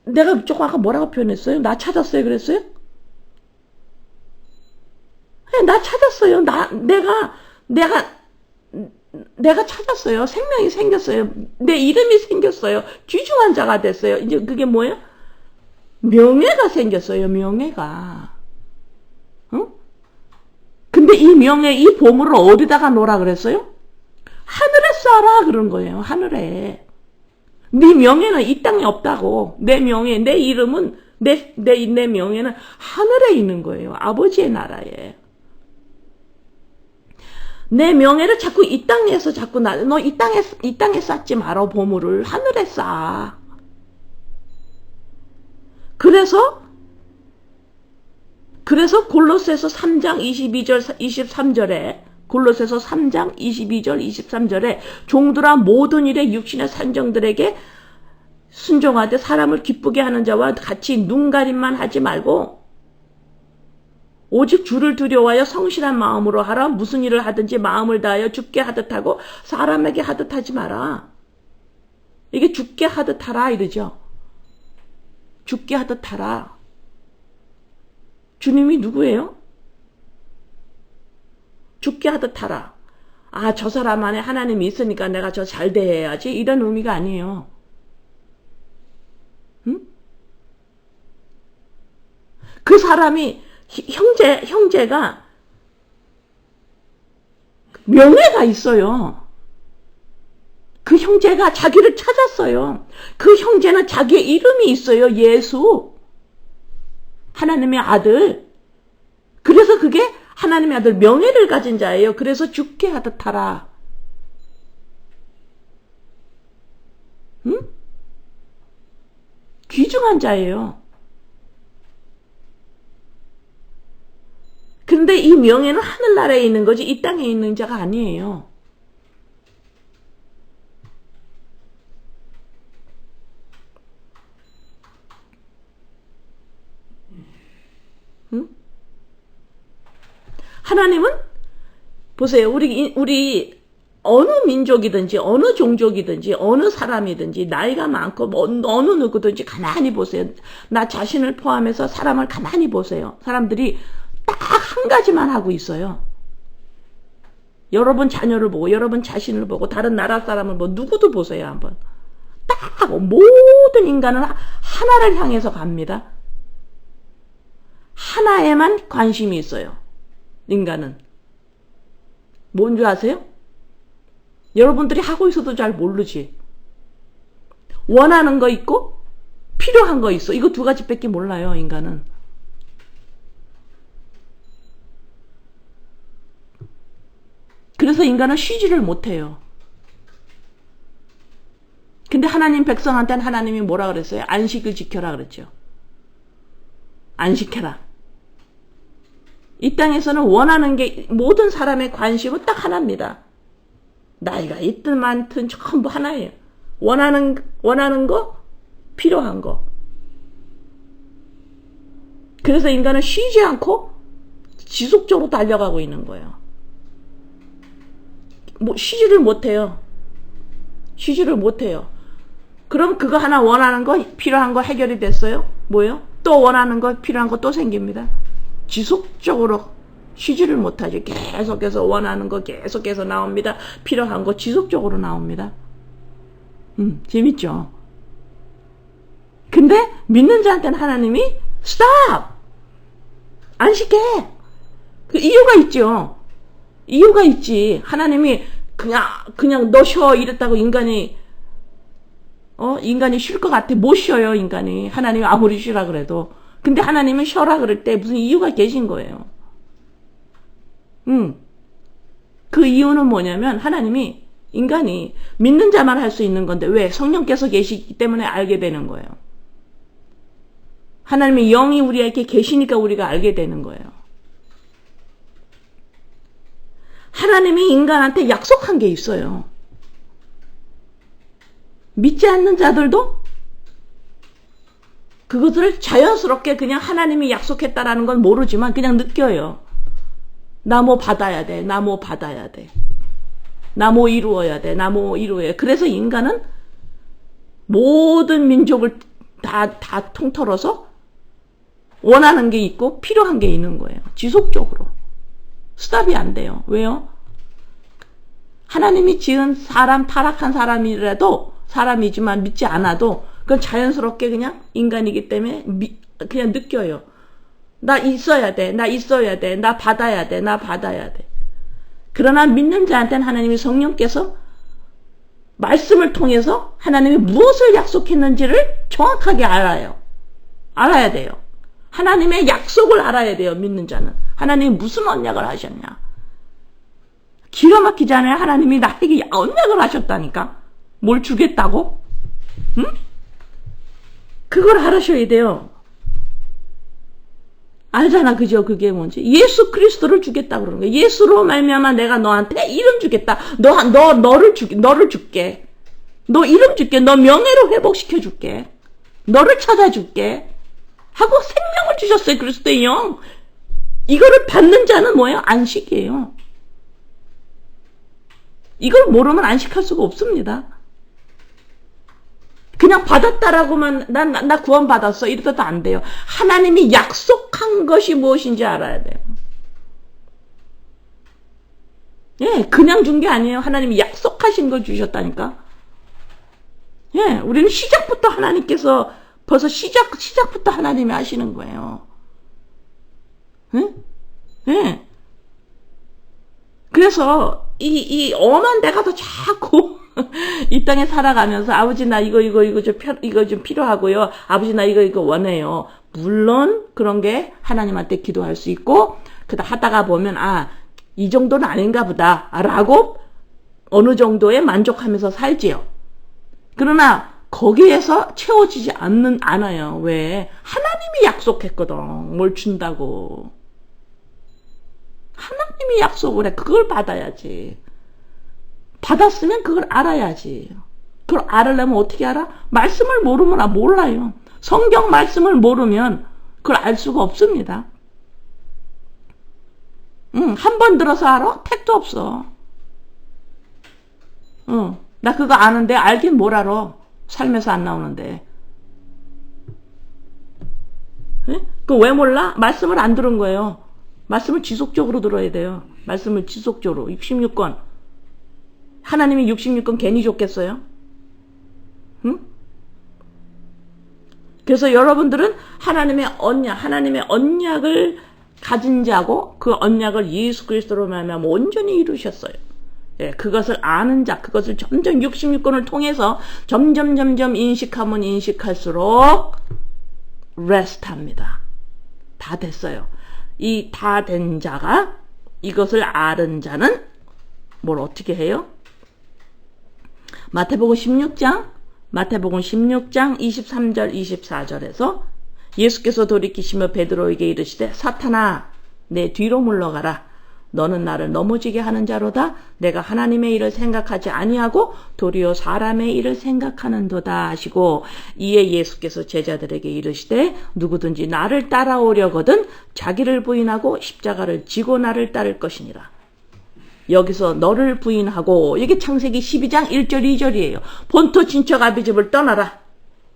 Speaker 1: 내가 조금 아까 뭐라고 표현했어요? 나 찾았어요 그랬어요? 네, 나 찾았어요. 내가 찾았어요. 생명이 생겼어요. 내 이름이 생겼어요. 귀중한 자가 됐어요. 이제 그게 뭐예요? 명예가 생겼어요. 명예가. 응? 근데 이 명예, 이 보물을 어디다가 놓으라 그랬어요? 하늘에 쏴라 그런 거예요. 하늘에. 네 명예는 이 땅에 없다고. 내 명예, 내 이름은 내 명예는 하늘에 있는 거예요. 아버지의 나라에. 내 명예를 자꾸 이 땅에서 자꾸 너 이 땅에 쌓지 마라. 보물을 하늘에 쌓아. 그래서 골로새서 3장 22절 23절에 골로새서 3장 22절 23절에 종들아 모든 일에 육신의 산정들에게 순종하되 사람을 기쁘게 하는 자와 같이 눈가림만 하지 말고 오직 주를 두려워하여 성실한 마음으로 하라. 무슨 일을 하든지 마음을 다하여 죽게 하듯 하고 사람에게 하듯 하지 마라. 이게 죽게 하듯 하라 이러죠. 죽게 하듯 하라. 주님이 누구예요? 죽게 하듯 하라. 아, 저 사람 안에 하나님이 있으니까 내가 저 잘 대해야지. 이런 의미가 아니에요. 응? 그 사람이 형제가 명예가 있어요. 그 형제가 자기를 찾았어요. 그 형제는 자기의 이름이 있어요. 예수. 하나님의 아들. 그래서 그게 하나님의 아들 명예를 가진 자예요. 그래서 죽게 하듯 하라. 응? 귀중한 자예요. 근데 이 명예는 하늘나라에 있는 거지 이 땅에 있는 자가 아니에요. 응? 하나님은 보세요. 우리 어느 민족이든지 어느 종족이든지 어느 사람이든지 나이가 많고 어느 누구든지 가만히 보세요. 나 자신을 포함해서 사람을 가만히 보세요. 사람들이 딱 한 가지만 하고 있어요. 여러분 자녀를 보고 여러분 자신을 보고 다른 나라 사람을 보고 누구도 보세요. 한번. 딱 모든 인간은 하나를 향해서 갑니다. 하나에만 관심이 있어요. 인간은. 뭔지 아세요? 여러분들이 하고 있어도 잘 모르지. 원하는 거 있고 필요한 거 있어. 이거 두 가지밖에 몰라요. 인간은. 그래서 인간은 쉬지를 못해요. 근데 하나님 백성한테는 하나님이 뭐라 그랬어요? 안식을 지켜라 그랬죠. 안식해라. 이 땅에서는 원하는 게 모든 사람의 관심은 딱 하나입니다. 나이가 있든 많든 전부 하나예요. 원하는 거, 필요한 거. 그래서 인간은 쉬지 않고 지속적으로 달려가고 있는 거예요. 쉬지를 못해요. 쉬지를 못해요. 그럼 그거 하나 원하는 거, 필요한 거 해결이 됐어요? 뭐요? 또 원하는 거, 필요한 거 또 생깁니다. 지속적으로 쉬지를 못하죠. 계속해서 원하는 거 계속해서 나옵니다. 필요한 거 지속적으로 나옵니다. 재밌죠? 근데 믿는 자한테는 하나님이 스탑! 안식해! 그 이유가 있죠. 이유가 있지. 하나님이 그냥 너 쉬어 이랬다고 인간이 쉴 것 같아. 못 쉬어요, 인간이. 하나님이 아무리 쉬라 그래도. 근데 하나님은 쉬어라 그럴 때 무슨 이유가 계신 거예요. 그 이유는 뭐냐면 하나님이 인간이 믿는 자만 할 수 있는 건데 왜? 성령께서 계시기 때문에 알게 되는 거예요. 하나님의 영이 우리에게 계시니까 우리가 알게 되는 거예요. 하나님이 인간한테 약속한 게 있어요. 믿지 않는 자들도 그것을 자연스럽게 그냥 하나님이 약속했다라는 건 모르지만 그냥 느껴요. 나 뭐 받아야 돼. 나 뭐 받아야 돼. 나 뭐 이루어야 돼. 나 뭐 이루어야 돼. 그래서 인간은 모든 민족을 다 통틀어서 원하는 게 있고 필요한 게 있는 거예요. 지속적으로. 스탑이 안 돼요. 왜요? 하나님이 지은 사람, 타락한 사람이라도 사람이지만 믿지 않아도 그건 자연스럽게 그냥 인간이기 때문에 그냥 느껴요. 나 있어야 돼. 나 있어야 돼. 나 받아야 돼. 나 받아야 돼. 그러나 믿는 자한테는 하나님이 성령께서 말씀을 통해서 하나님이 무엇을 약속했는지를 정확하게 알아요. 알아야 돼요. 하나님의 약속을 알아야 돼요. 믿는 자는. 하나님이 무슨 언약을 하셨냐. 기가 막히지 않아요? 하나님이 나에게 언약을 하셨다니까. 뭘 주겠다고? 응? 그걸 알아셔야 돼요. 알잖아. 그죠? 그게 뭔지. 예수 그리스도를 주겠다 그러는 거예요. 예수로 말미암아 내가 너한테 이름 주겠다. 너를 줄게. 너 이름 줄게. 너 명예로 회복시켜 줄게. 너를 찾아줄게. 하고 생명을 주셨어요. 그리스도의 영. 이거를 받는 자는 뭐예요? 안식이에요. 이걸 모르면 안식할 수가 없습니다. 그냥 받았다라고만 나 구원 받았어 이래도 안 돼요. 하나님이 약속한 것이 무엇인지 알아야 돼요. 예, 그냥 준 게 아니에요. 하나님이 약속하신 걸 주셨다니까. 예, 우리는 시작부터 하나님께서 벌써 시작부터 하나님이 하시는 거예요. 예? 예. 그래서 이 엄한 데가 더 자꾸 이 땅에 살아가면서 아버지 나 이거 좀 필요하고요. 아버지 나 이거 원해요. 물론 그런 게 하나님한테 기도할 수 있고 하다가 보면 이 정도는 아닌가 보다 라고 어느 정도에 만족하면서 살지요. 그러나 거기에서 채워지지 않아요. 왜? 하나님이 약속했거든. 뭘 준다고. 하나님이 약속을 해. 그걸 받아야지. 받았으면 그걸 알아야지. 그걸 알으려면 어떻게 알아? 말씀을 모르면 몰라요. 성경 말씀을 모르면 그걸 알 수가 없습니다. 한 번 들어서 알아? 택도 없어. 나 그거 아는데 알긴 뭘 알아. 삶에서 안 나오는데. 그 왜 몰라? 말씀을 안 들은 거예요. 말씀을 지속적으로 들어야 돼요. 말씀을 지속적으로. 66권. 하나님이 66권 괜히 줬겠어요? 응? 그래서 여러분들은 하나님의 언약을 가진 자고 그 언약을 예수 그리스도로 말미암아 온전히 이루셨어요. 예, 그것을 아는 자, 그것을 점점 66권을 통해서 점점 인식하면 인식할수록 레스트합니다. 다 됐어요. 이 다 된 자가 이것을 아는 자는 뭘 어떻게 해요? 마태복음 16장 23절 24절에서 예수께서 돌이키시며 베드로에게 이르시되 사탄아 내 뒤로 물러가라. 너는 나를 넘어지게 하는 자로다. 내가 하나님의 일을 생각하지 아니하고 도리어 사람의 일을 생각하는도다 하시고 이에 예수께서 제자들에게 이르시되 누구든지 나를 따라오려거든 자기를 부인하고 십자가를 지고 나를 따를 것이니라. 여기서 너를 부인하고 이게 창세기 12장 1절 2절이에요. 본토 친척 아비집을 떠나라.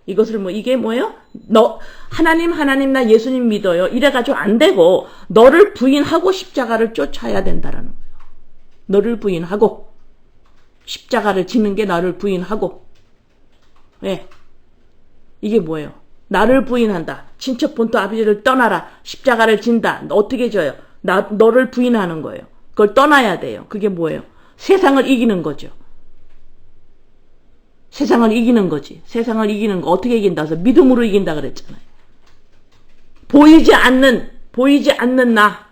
Speaker 1: 이것을 이게 뭐예요? 너 하나님 나 예수님 믿어요. 이래가지고 안 되고 너를 부인하고 십자가를 쫓아야 된다라는 거예요. 너를 부인하고 십자가를 지는 게 나를 부인하고. 왜? 이게 뭐예요? 나를 부인한다. 친척 본토 아비집을 떠나라. 십자가를 진다. 어떻게 져요? 너를 부인하는 거예요. 그걸 떠나야 돼요. 그게 뭐예요? 세상을 이기는 거죠. 세상을 이기는 거지. 세상을 이기는 거 어떻게 이긴다 해서 믿음으로 이긴다 그랬잖아요. 보이지 않는 나.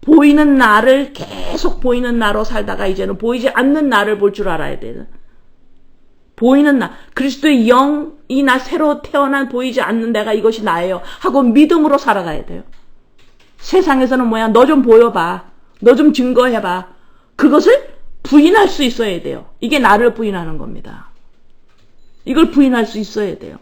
Speaker 1: 보이는 나를 계속 보이는 나로 살다가 이제는 보이지 않는 나를 볼 줄 알아야 돼요. 보이는 나. 그리스도의 영이 나 새로 태어난 보이지 않는 내가 이것이 나예요. 하고 믿음으로 살아가야 돼요. 세상에서는 뭐야? 너 좀 보여봐. 너 좀 증거해봐. 그것을 부인할 수 있어야 돼요. 이게 나를 부인하는 겁니다. 이걸 부인할 수 있어야 돼요.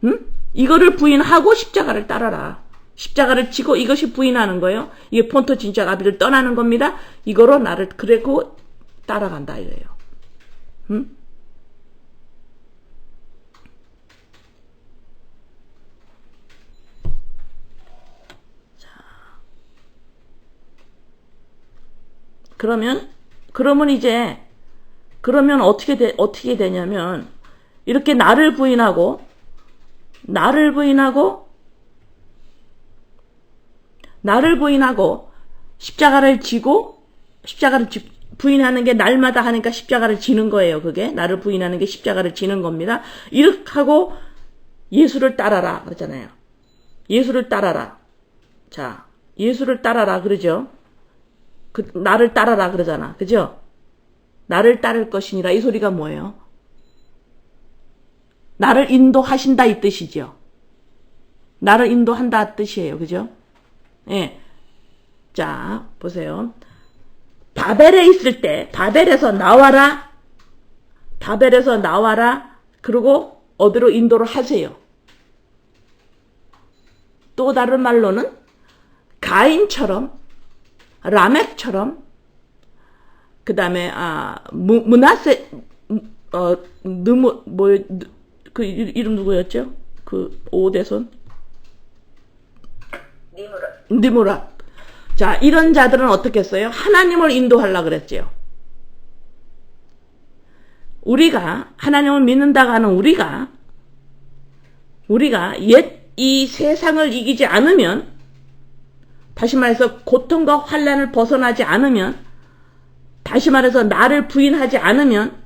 Speaker 1: 응? 이거를 부인하고 십자가를 따라라. 십자가를 지고 이것이 부인하는 거예요. 이게 본토 친척 아비를 떠나는 겁니다. 이거로 나를 그래고 따라간다 이거예요. 응? 그러면 어떻게 되냐면, 이렇게 나를 부인하고, 십자가를 지고, 부인하는 게 날마다 하니까 십자가를 지는 거예요, 그게. 나를 부인하는 게 십자가를 지는 겁니다. 이렇게 하고, 예수를 따라라, 그러잖아요. 예수를 따라라. 자, 예수를 따라라, 그러죠? 나를 따라라 그러잖아. 그죠? 나를 따를 것이니라. 이 소리가 뭐예요? 나를 인도하신다 이 뜻이죠. 나를 인도한다 뜻이에요. 그죠? 예. 자, 보세요. 바벨에 있을 때, 바벨에서 나와라. 그리고 어디로 인도를 하세요. 또 다른 말로는 가인처럼 라멕처럼 그 다음에 문하세 그 이름 누구였죠? 그 오대손 니무라. 자, 이런 자들은 어떻게 했어요? 하나님을 인도하려고 그랬죠. 우리가 하나님을 믿는다고 하는 우리가 옛 이 세상을 이기지 않으면, 다시 말해서 고통과 환난을 벗어나지 않으면 다시 말해서 나를 부인하지 않으면,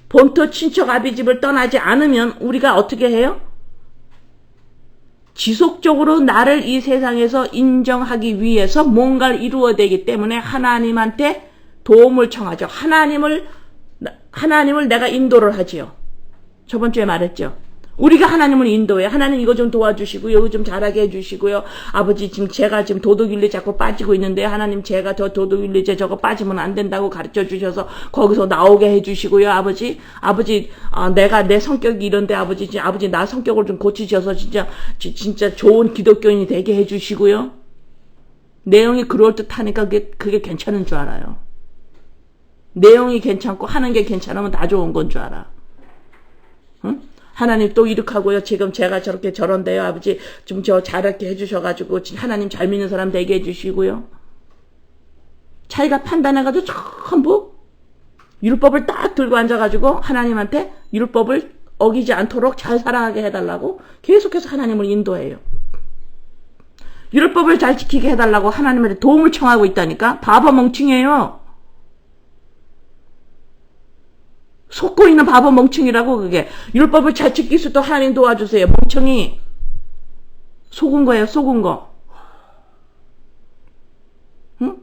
Speaker 1: 본토 친척 아비집을 떠나지 않으면 우리가 어떻게 해요? 지속적으로 나를 이 세상에서 인정하기 위해서 뭔가를 이루어야 되기 때문에 하나님한테 도움을 청하죠. 하나님을 내가 인도를 하지요. 저번 주에 말했죠. 우리가 하나님을 인도해요. 하나님 이거 좀 도와주시고요. 이거 좀 잘하게 해주시고요. 아버지 지금 제가 지금 도둑일리 자꾸 빠지고 있는데 하나님 제가 저 도둑일리제 저거 빠지면 안 된다고 가르쳐 주셔서 거기서 나오게 해주시고요. 아버지 내가 내 성격이 이런데 아버지 나 성격을 좀 고치셔서 진짜 좋은 기독교인이 되게 해주시고요. 내용이 그럴듯하니까 그게 괜찮은 줄 알아요. 내용이 괜찮고 하는 게 괜찮으면 다 좋은 건 줄 알아. 응? 하나님 또 이렇게 하고요. 지금 제가 저렇게 저런데요. 아버지 좀 저 잘하게 해주셔가지고 하나님 잘 믿는 사람 되게 해주시고요. 자기가 판단해가지고 전부 율법을 딱 들고 앉아가지고 하나님한테 율법을 어기지 않도록 잘 살아가게 해달라고 계속해서 하나님을 인도해요. 율법을 잘 지키게 해달라고 하나님한테 도움을 청하고 있다니까. 바보 멍청이에요. 속고 있는 바보 멍청이라고. 그게 율법을 잘 지킬 수 있도록 하나님 도와주세요. 멍청이. 속은 거예요. 속은 거. 응?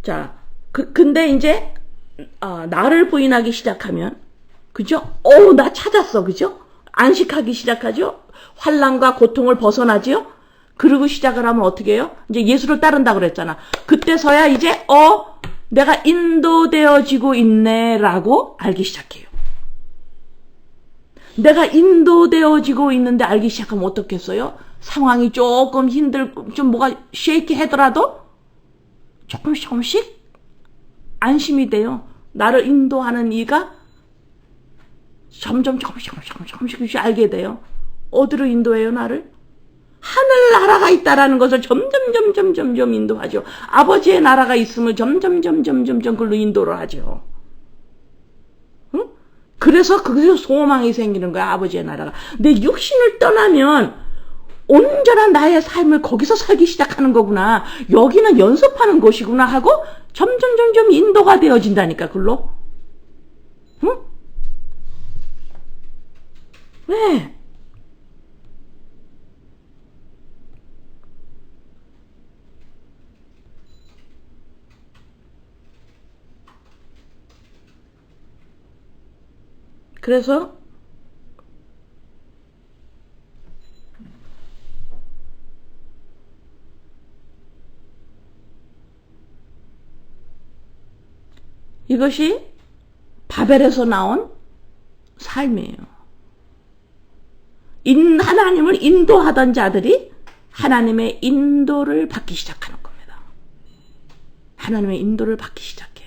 Speaker 1: 자, 근데 이제 나를 부인하기 시작하면, 그죠? 나 찾았어. 그죠? 안식하기 시작하죠? 환난과 고통을 벗어나지요? 그러고 시작을 하면 어떻게 해요? 이제 예수를 따른다 그랬잖아. 그때서야 이제 내가 인도되어지고 있네라고 알기 시작해요. 내가 인도되어지고 있는데 알기 시작하면 어떻겠어요? 상황이 조금 힘들고 좀 뭐가 쉐이키하더라도 조금씩 안심이 돼요. 나를 인도하는 이가 점점 조금씩 알게 돼요. 어디로 인도해요, 나를? 하늘나라가 있다라는 것을 점점 인도하죠. 아버지의 나라가 있으면 점점 그걸로 인도를 하죠. 응? 그래서 거기서 소망이 생기는 거야, 아버지의 나라가. 내 육신을 떠나면 온전한 나의 삶을 거기서 살기 시작하는 거구나. 여기는 연습하는 곳이구나 하고 점점 인도가 되어진다니까, 그걸로. 응? 왜? 그래서 이것이 바벨에서 나온 삶이에요. 하나님을 인도하던 자들이 하나님의 인도를 받기 시작하는 겁니다. 하나님의 인도를 받기 시작해요.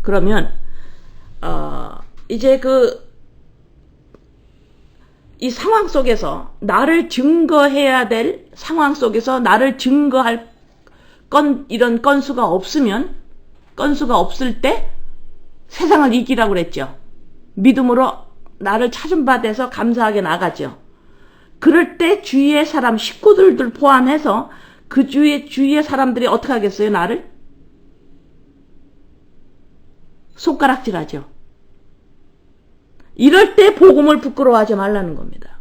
Speaker 1: 그러면 이제 이 상황 속에서 나를 증거해야 될 상황 속에서 나를 증거할 이런 건수가 없을 때 세상을 이기라고 그랬죠. 믿음으로 나를 찾은 바 돼서 감사하게 나가죠. 그럴 때 주위의 사람, 식구들을 포함해서 그 주위의 사람들이 어떻게 하겠어요, 나를? 손가락질하죠. 이럴 때 복음을 부끄러워하지 말라는 겁니다.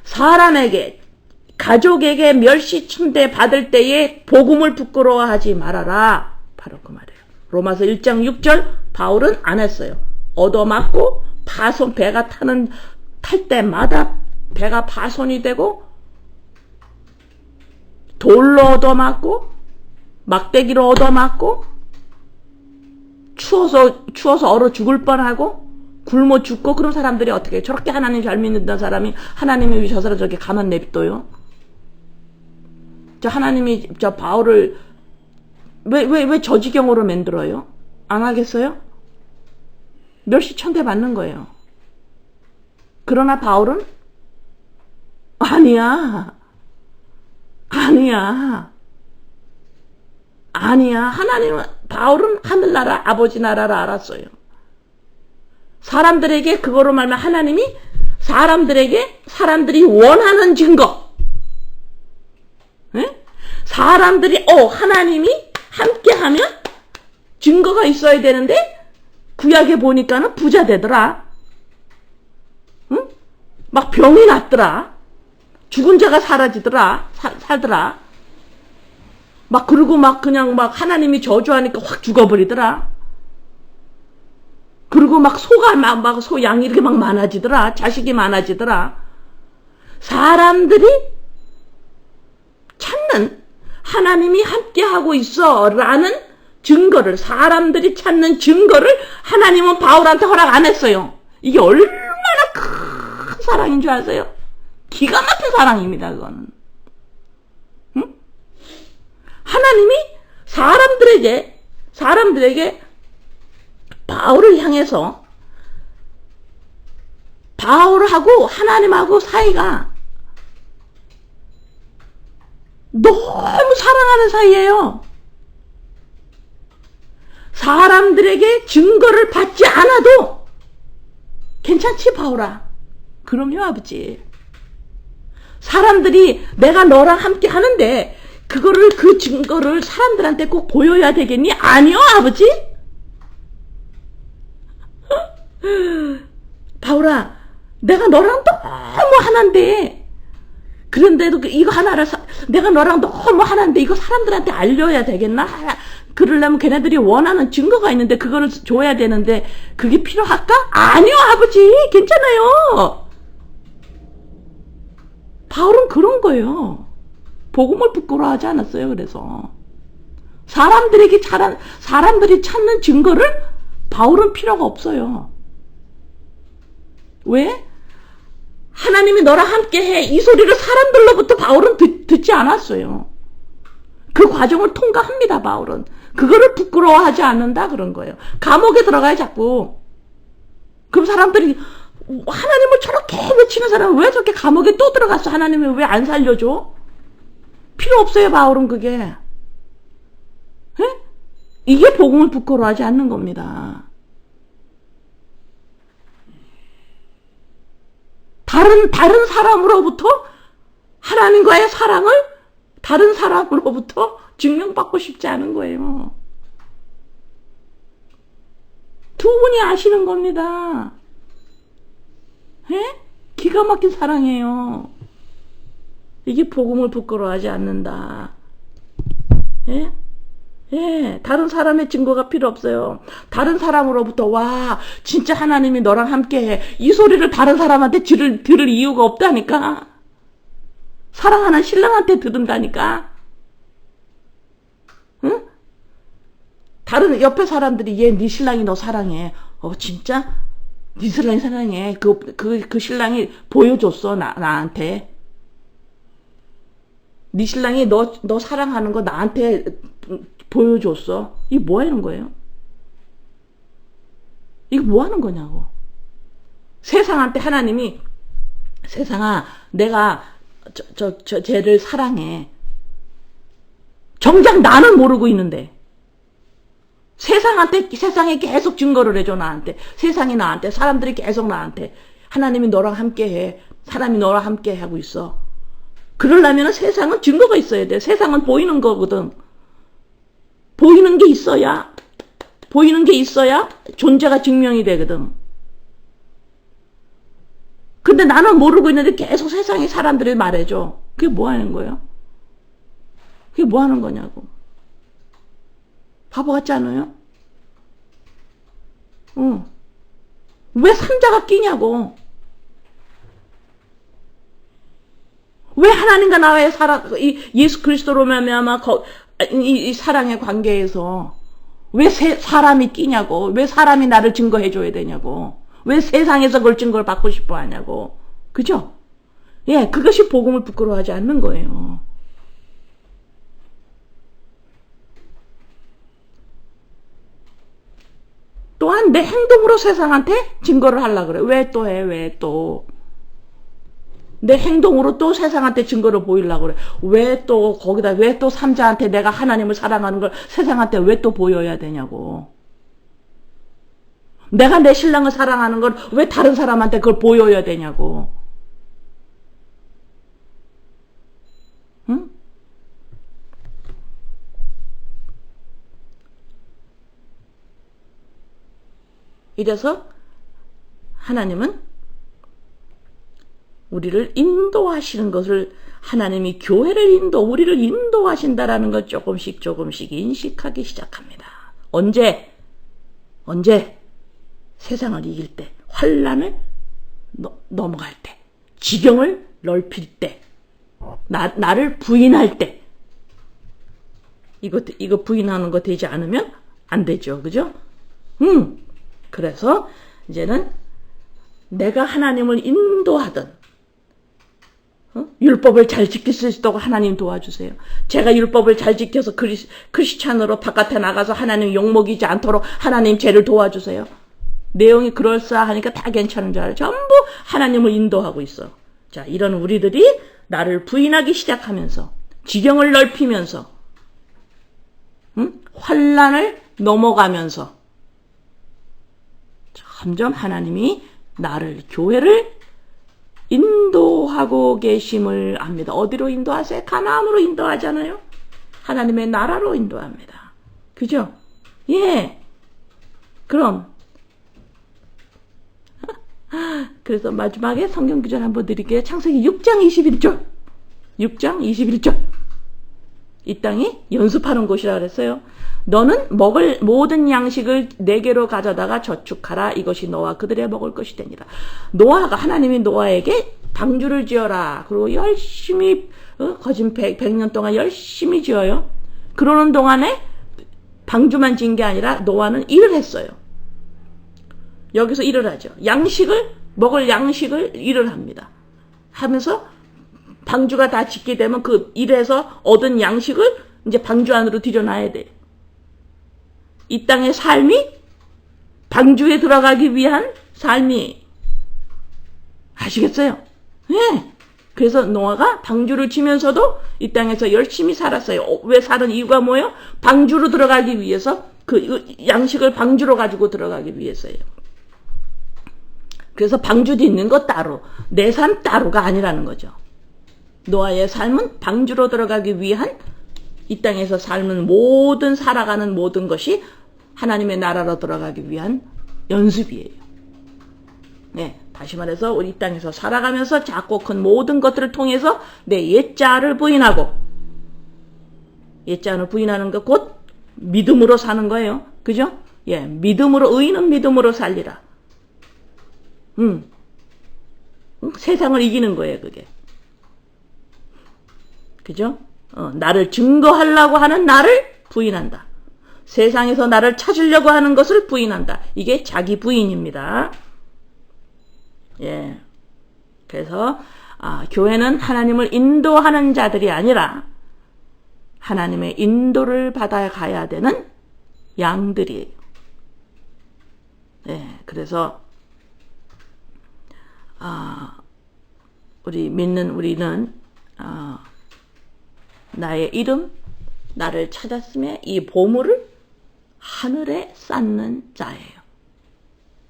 Speaker 1: 사람에게, 가족에게 멸시천대 받을 때에 복음을 부끄러워하지 말아라. 바로 그 말이에요. 로마서 1장 6절 바울은 안 했어요. 얻어맞고 배가 탈 때마다 배가 파손이 되고 돌로 얻어맞고 막대기로 얻어맞고 추워서 얼어 죽을 뻔하고 굶어 죽고 그런 사람들이 어떻게 해요? 저렇게 하나님 잘 믿는 사람이 하나님이 왜 저 사람 저렇게 가만 냅둬요? 하나님이 바울을 왜 저 지경으로 만들어요? 안 하겠어요? 멸시천대 받는 거예요. 그러나 바울은 아니야. 바울은 하늘나라 아버지 나라를 알았어요. 사람들에게 그거로 말하면 하나님이 사람들이 원하는 증거, 예? 사람들이 하나님이 함께하면 증거가 있어야 되는데 구약에 보니까는 부자 되더라. 응? 막 병이 났더라. 죽은 자가 사라지더라. 살더라. 막 그러고 막 그냥 막 하나님이 저주하니까 확 죽어버리더라. 그리고 막 소가 막 양이 이렇게 막 많아지더라. 자식이 많아지더라. 사람들이 찾는 하나님이 함께하고 있어 라는 증거를, 사람들이 찾는 증거를 하나님은 바울한테 허락 안 했어요. 이게 얼마나 큰 사랑인 줄 아세요? 기가 막힌 사랑입니다. 그거는. 응? 하나님이 사람들에게 바울을 향해서 바울하고 하나님하고 사이가 너무 사랑하는 사이예요. 사람들에게 증거를 받지 않아도 괜찮지 바울아? 그럼요 아버지. 사람들이 내가 너랑 함께 하는데 그 증거를 사람들한테 꼭 보여야 되겠니? 아니요 아버지. 바울아, 내가 너랑 너무 하나인데, 그런데도 이거 하나를 내가 너랑 너무 하나인데 이거 사람들한테 알려야 되겠나? 그러려면 걔네들이 원하는 증거가 있는데 그거를 줘야 되는데 그게 필요할까? 아니요 아버지, 괜찮아요. 바울은 그런 거예요. 복음을 부끄러워하지 않았어요. 그래서 사람들이 찾는 증거를 바울은 필요가 없어요. 왜? 하나님이 너랑 함께해, 이 소리를 사람들로부터 바울은 듣지 않았어요. 그 과정을 통과합니다. 바울은 그거를 부끄러워하지 않는다 그런 거예요. 감옥에 들어가요 자꾸. 그럼 사람들이 하나님을 저렇게 외치는 사람은 왜 저렇게 감옥에 또 들어갔어? 하나님이 왜 안 살려줘? 필요 없어요. 바울은 그게. 에? 이게 복음을 부끄러워하지 않는 겁니다. 다른 사람으로부터 하나님과의 사랑을 다른 사람으로부터 증명받고 싶지 않은 거예요. 두 분이 아시는 겁니다. 에? 기가 막힌 사랑이에요. 이게 복음을 부끄러워하지 않는다. 예? 예, 다른 사람의 증거가 필요 없어요. 다른 사람으로부터 와 진짜 하나님이 너랑 함께해, 이 소리를 다른 사람한테 들을 이유가 없다니까. 사랑하는 신랑한테 들은다니까. 응? 다른 옆에 사람들이 네 신랑이 너 사랑해. 진짜? 네 신랑이 사랑해. 그 신랑이 보여줬어 나한테. 네 신랑이 너 사랑하는 거 나한테 보여줬어. 이게 뭐 하는 거예요? 이거 뭐 하는 거냐고. 세상한테 하나님이, 세상아 내가 쟤를 사랑해. 정작 나는 모르고 있는데 세상에 계속 증거를 해줘. 나한테, 세상이 나한테, 사람들이 계속 나한테 하나님이 너랑 함께해, 사람이 너랑 함께 하고 있어. 그러려면 세상은 증거가 있어야 돼. 세상은 보이는 거거든. 보이는 게 있어야 존재가 증명이 되거든. 근데 나는 모르고 있는데 계속 세상에 사람들이 말해줘. 그게 뭐 하는 거예요? 그게 뭐 하는 거냐고. 바보 같지 않아요? 왜 삼자가 끼냐고. 왜 하나님과 나의 예수 그리스도로 말미암아 이 사랑의 관계에서 왜 사람이 끼냐고. 왜 사람이 나를 증거해 줘야 되냐고. 왜 세상에서 그걸 증거를 받고 싶어 하냐고. 그죠? 예, 그것이 복음을 부끄러워하지 않는 거예요. 또한 내 행동으로 세상한테 증거를 하려고 그래. 왜 또 해? 왜 또? 내 행동으로 또 세상한테 증거를 보이려고 그래. 왜 또 거기다 왜 또 삼자한테 내가 하나님을 사랑하는 걸 세상한테 왜 또 보여야 되냐고. 내가 내 신랑을 사랑하는 걸 왜 다른 사람한테 그걸 보여야 되냐고. 응? 이래서 하나님은 우리를 인도하시는 것을, 하나님이 교회를 우리를 인도하신다라는 걸 조금씩 인식하기 시작합니다. 언제? 세상을 이길 때, 환난을 넘어갈 때, 지경을 넓힐 때, 나를 부인할 때. 이거 부인하는 거 되지 않으면 안 되죠. 그죠? 그래서 이제는 내가 하나님을 인도하던, 율법을 잘 지킬 수 있도록 하나님 도와주세요. 제가 율법을 잘 지켜서 크리스찬으로 바깥에 나가서 하나님 욕먹이지 않도록 하나님 죄를 도와주세요. 내용이 그럴싸하니까 다 괜찮은 줄 알아요. 전부 하나님을 인도하고 있어. 자, 이런 우리들이 나를 부인하기 시작하면서, 지경을 넓히면서, 환난을 넘어가면서 점점 하나님이 나를, 교회를 인도하고 계심을 압니다. 어디로 인도하세요? 가나안으로 인도하잖아요. 하나님의 나라로 인도합니다. 그죠? 예. 그럼 그래서 마지막에 성경 구절 한번 드릴게요. 창세기 6장 21절. 6장 21절. 이 땅이 연습하는 곳이라 그랬어요. 너는 먹을 모든 양식을 내게로 가져다가 저축하라. 이것이 너와 그들의 먹을 것이 되니라. 노아가, 하나님이 노아에게 방주를 지어라. 그리고 열심히 거진 100년 동안 열심히 지어요. 그러는 동안에 방주만 지은 게 아니라 노아는 일을 했어요. 여기서 일을 하죠. 먹을 양식을 일을 합니다. 하면서 방주가 다 짓게 되면 그 일에서 얻은 양식을 이제 방주 안으로 들여놔야 돼. 이 땅의 삶이 방주에 들어가기 위한 삶이, 아시겠어요? 네. 그래서 노아가 방주를 치면서도 이 땅에서 열심히 살았어요. 왜 사는 이유가 뭐예요? 방주로 들어가기 위해서, 그 양식을 방주로 가지고 들어가기 위해서예요. 그래서 방주 짓는 거 따로, 내 삶 따로가 아니라는 거죠. 노아의 삶은 방주로 들어가기 위한, 이 땅에서 삶은 살아가는 모든 것이 하나님의 나라로 들어가기 위한 연습이에요. 네, 다시 말해서 우리 이 땅에서 살아가면서 작고 큰 모든 것들을 통해서 내 옛자를 부인하고, 옛자를 부인하는 것 곧 믿음으로 사는 거예요. 그죠? 예, 의인은 믿음으로 살리라. 세상을 이기는 거예요, 그게. 그죠? 나를 증거하려고 하는 나를 부인한다. 세상에서 나를 찾으려고 하는 것을 부인한다. 이게 자기 부인입니다. 예. 그래서 교회는 하나님을 인도하는 자들이 아니라 하나님의 인도를 받아가야 되는 양들이에요. 예. 그래서 우리는 나의 이름, 나를 찾았음에 이 보물을 하늘에 쌓는 자예요.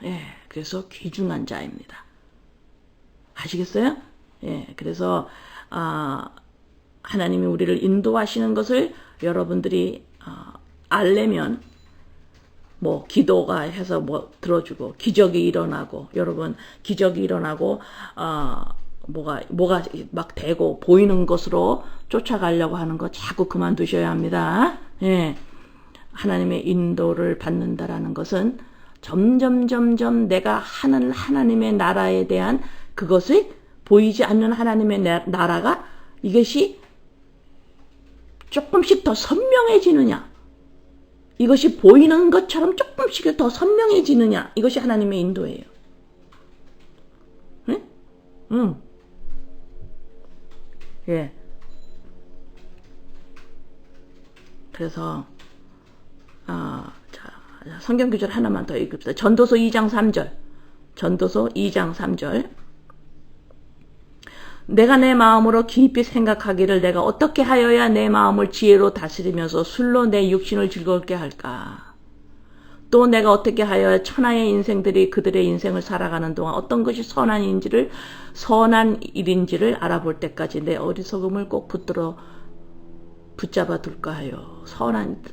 Speaker 1: 예, 그래서 귀중한 자입니다. 아시겠어요? 예, 그래서 하나님이 우리를 인도하시는 것을 여러분들이 알려면 기도가 해서 들어주고, 기적이 일어나고, 여러분 기적이 일어나고 뭐가 막 되고 보이는 것으로 쫓아가려고 하는 거 자꾸 그만두셔야 합니다. 예. 하나님의 인도를 받는다라는 것은 점점 내가 하는 하나님의 나라에 대한 그것을 보이지 않는 하나님의 나라가, 이것이 조금씩 더 선명해지느냐, 이것이 보이는 것처럼 조금씩 더 선명해지느냐, 이것이 하나님의 인도예요. 응? 예. 그래서 성경 구절 하나만 더 읽읍시다. 전도서 2장 3절. 전도서 2장 3절. 내가 내 마음으로 깊이 생각하기를 내가 어떻게 하여야 내 마음을 지혜로 다스리면서 술로 내 육신을 즐겁게 할까. 또 내가 어떻게 하여 천하의 인생들이 그들의 인생을 살아가는 동안 어떤 것이 선한 일인지를 알아볼 때까지 내 어리석음을 꼭 붙잡아 둘까 하여.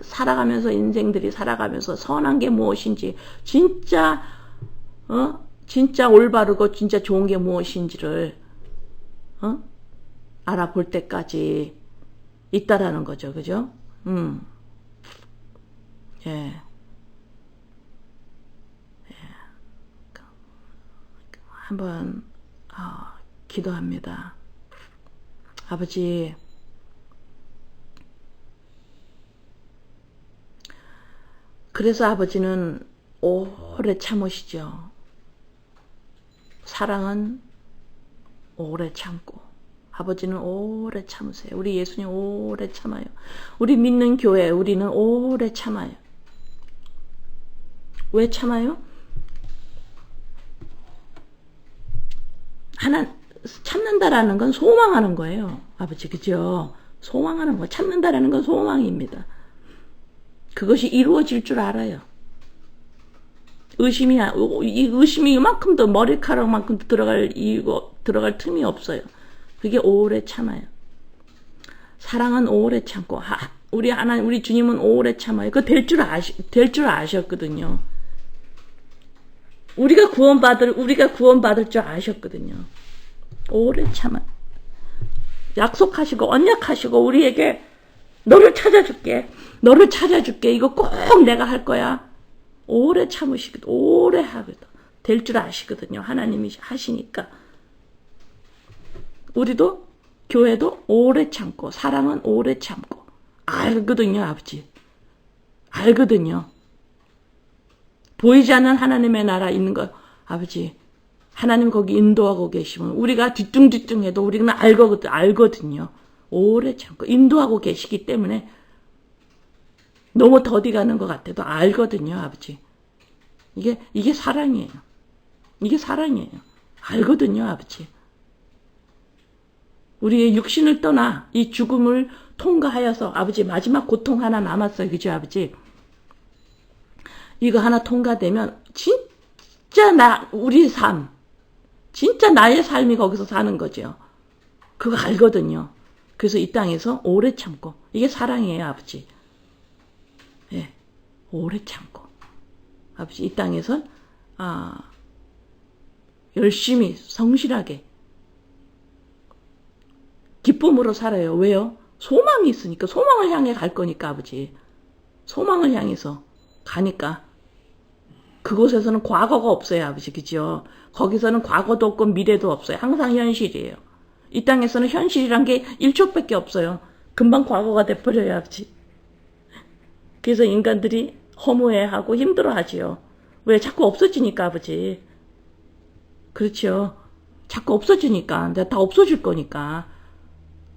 Speaker 1: 살아가면서 인생들이 살아가면서 선한 게 무엇인지, 진짜 올바르고 진짜 좋은 게 무엇인지를 알아볼 때까지 있다라는 거죠. 그죠? 예. 한번 기도합니다. 아버지, 그래서 아버지는 오래 참으시죠. 사랑은 오래 참고, 아버지는 오래 참으세요. 우리 예수님 오래 참아요. 우리 믿는 교회 우리는 오래 참아요. 왜 참아요? 참는다라는 건 소망하는 거예요. 아버지, 그죠? 소망하는 거. 참는다라는 건 소망입니다. 그것이 이루어질 줄 알아요. 의심이 이만큼도 머리카락만큼도 들어갈 틈이 없어요. 그게 오래 참아요. 사랑은 오래 참고, 우리 주님은 오래 참아요. 그거 될 줄 아셨거든요. 우리가 구원받을 줄 아셨거든요. 오래 참아. 약속하시고, 언약하시고, 우리에게 너를 찾아줄게. 이거 꼭 내가 할 거야. 오래 참으시거든. 오래 하거든. 될 줄 아시거든요. 하나님이 하시니까. 우리도, 교회도 오래 참고, 사랑은 오래 참고. 알거든요, 아버지. 알거든요. 보이지 않는 하나님의 나라 있는 거, 아버지. 하나님 거기 인도하고 계시면 우리가 뒤뚱뒤뚱해도 우리는 알거든요. 오래 참고 인도하고 계시기 때문에 너무 더디 가는 것 같아도 알거든요, 아버지. 이게 사랑이에요. 이게 사랑이에요. 알거든요, 아버지. 우리의 육신을 떠나 이 죽음을 통과하여서 아버지 마지막 고통 하나 남았어요. 그죠, 아버지? 이거 하나 통과되면 진짜 우리 삶, 진짜 나의 삶이 거기서 사는 거죠. 그거 알거든요. 그래서 이 땅에서 오래 참고, 이게 사랑이에요, 아버지. 예, 오래 참고. 아버지, 이 땅에서 열심히 성실하게 기쁨으로 살아요. 왜요? 소망이 있으니까. 소망을 향해 갈 거니까, 아버지. 소망을 향해서 가니까. 그곳에서는 과거가 없어요, 아버지. 그죠? 거기서는 과거도 없고 미래도 없어요. 항상 현실이에요. 이 땅에서는 현실이란 게 1초밖에 없어요. 금방 과거가 돼버려요, 아버지. 그래서 인간들이 허무해하고 힘들어하지요. 왜? 자꾸 없어지니까, 아버지. 그렇죠. 자꾸 없어지니까. 내가 다 없어질 거니까.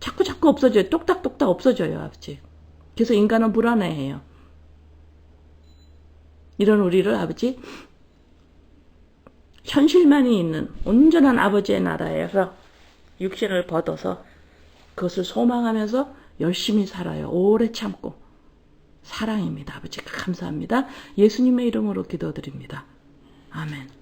Speaker 1: 자꾸 없어져요. 똑딱똑딱 없어져요, 아버지. 그래서 인간은 불안해해요. 이런 우리를 아버지, 현실만이 있는 온전한 아버지의 나라에서 육신을 벗어서 그것을 소망하면서 열심히 살아요. 오래 참고. 사랑입니다. 아버지, 감사합니다. 예수님의 이름으로 기도드립니다. 아멘.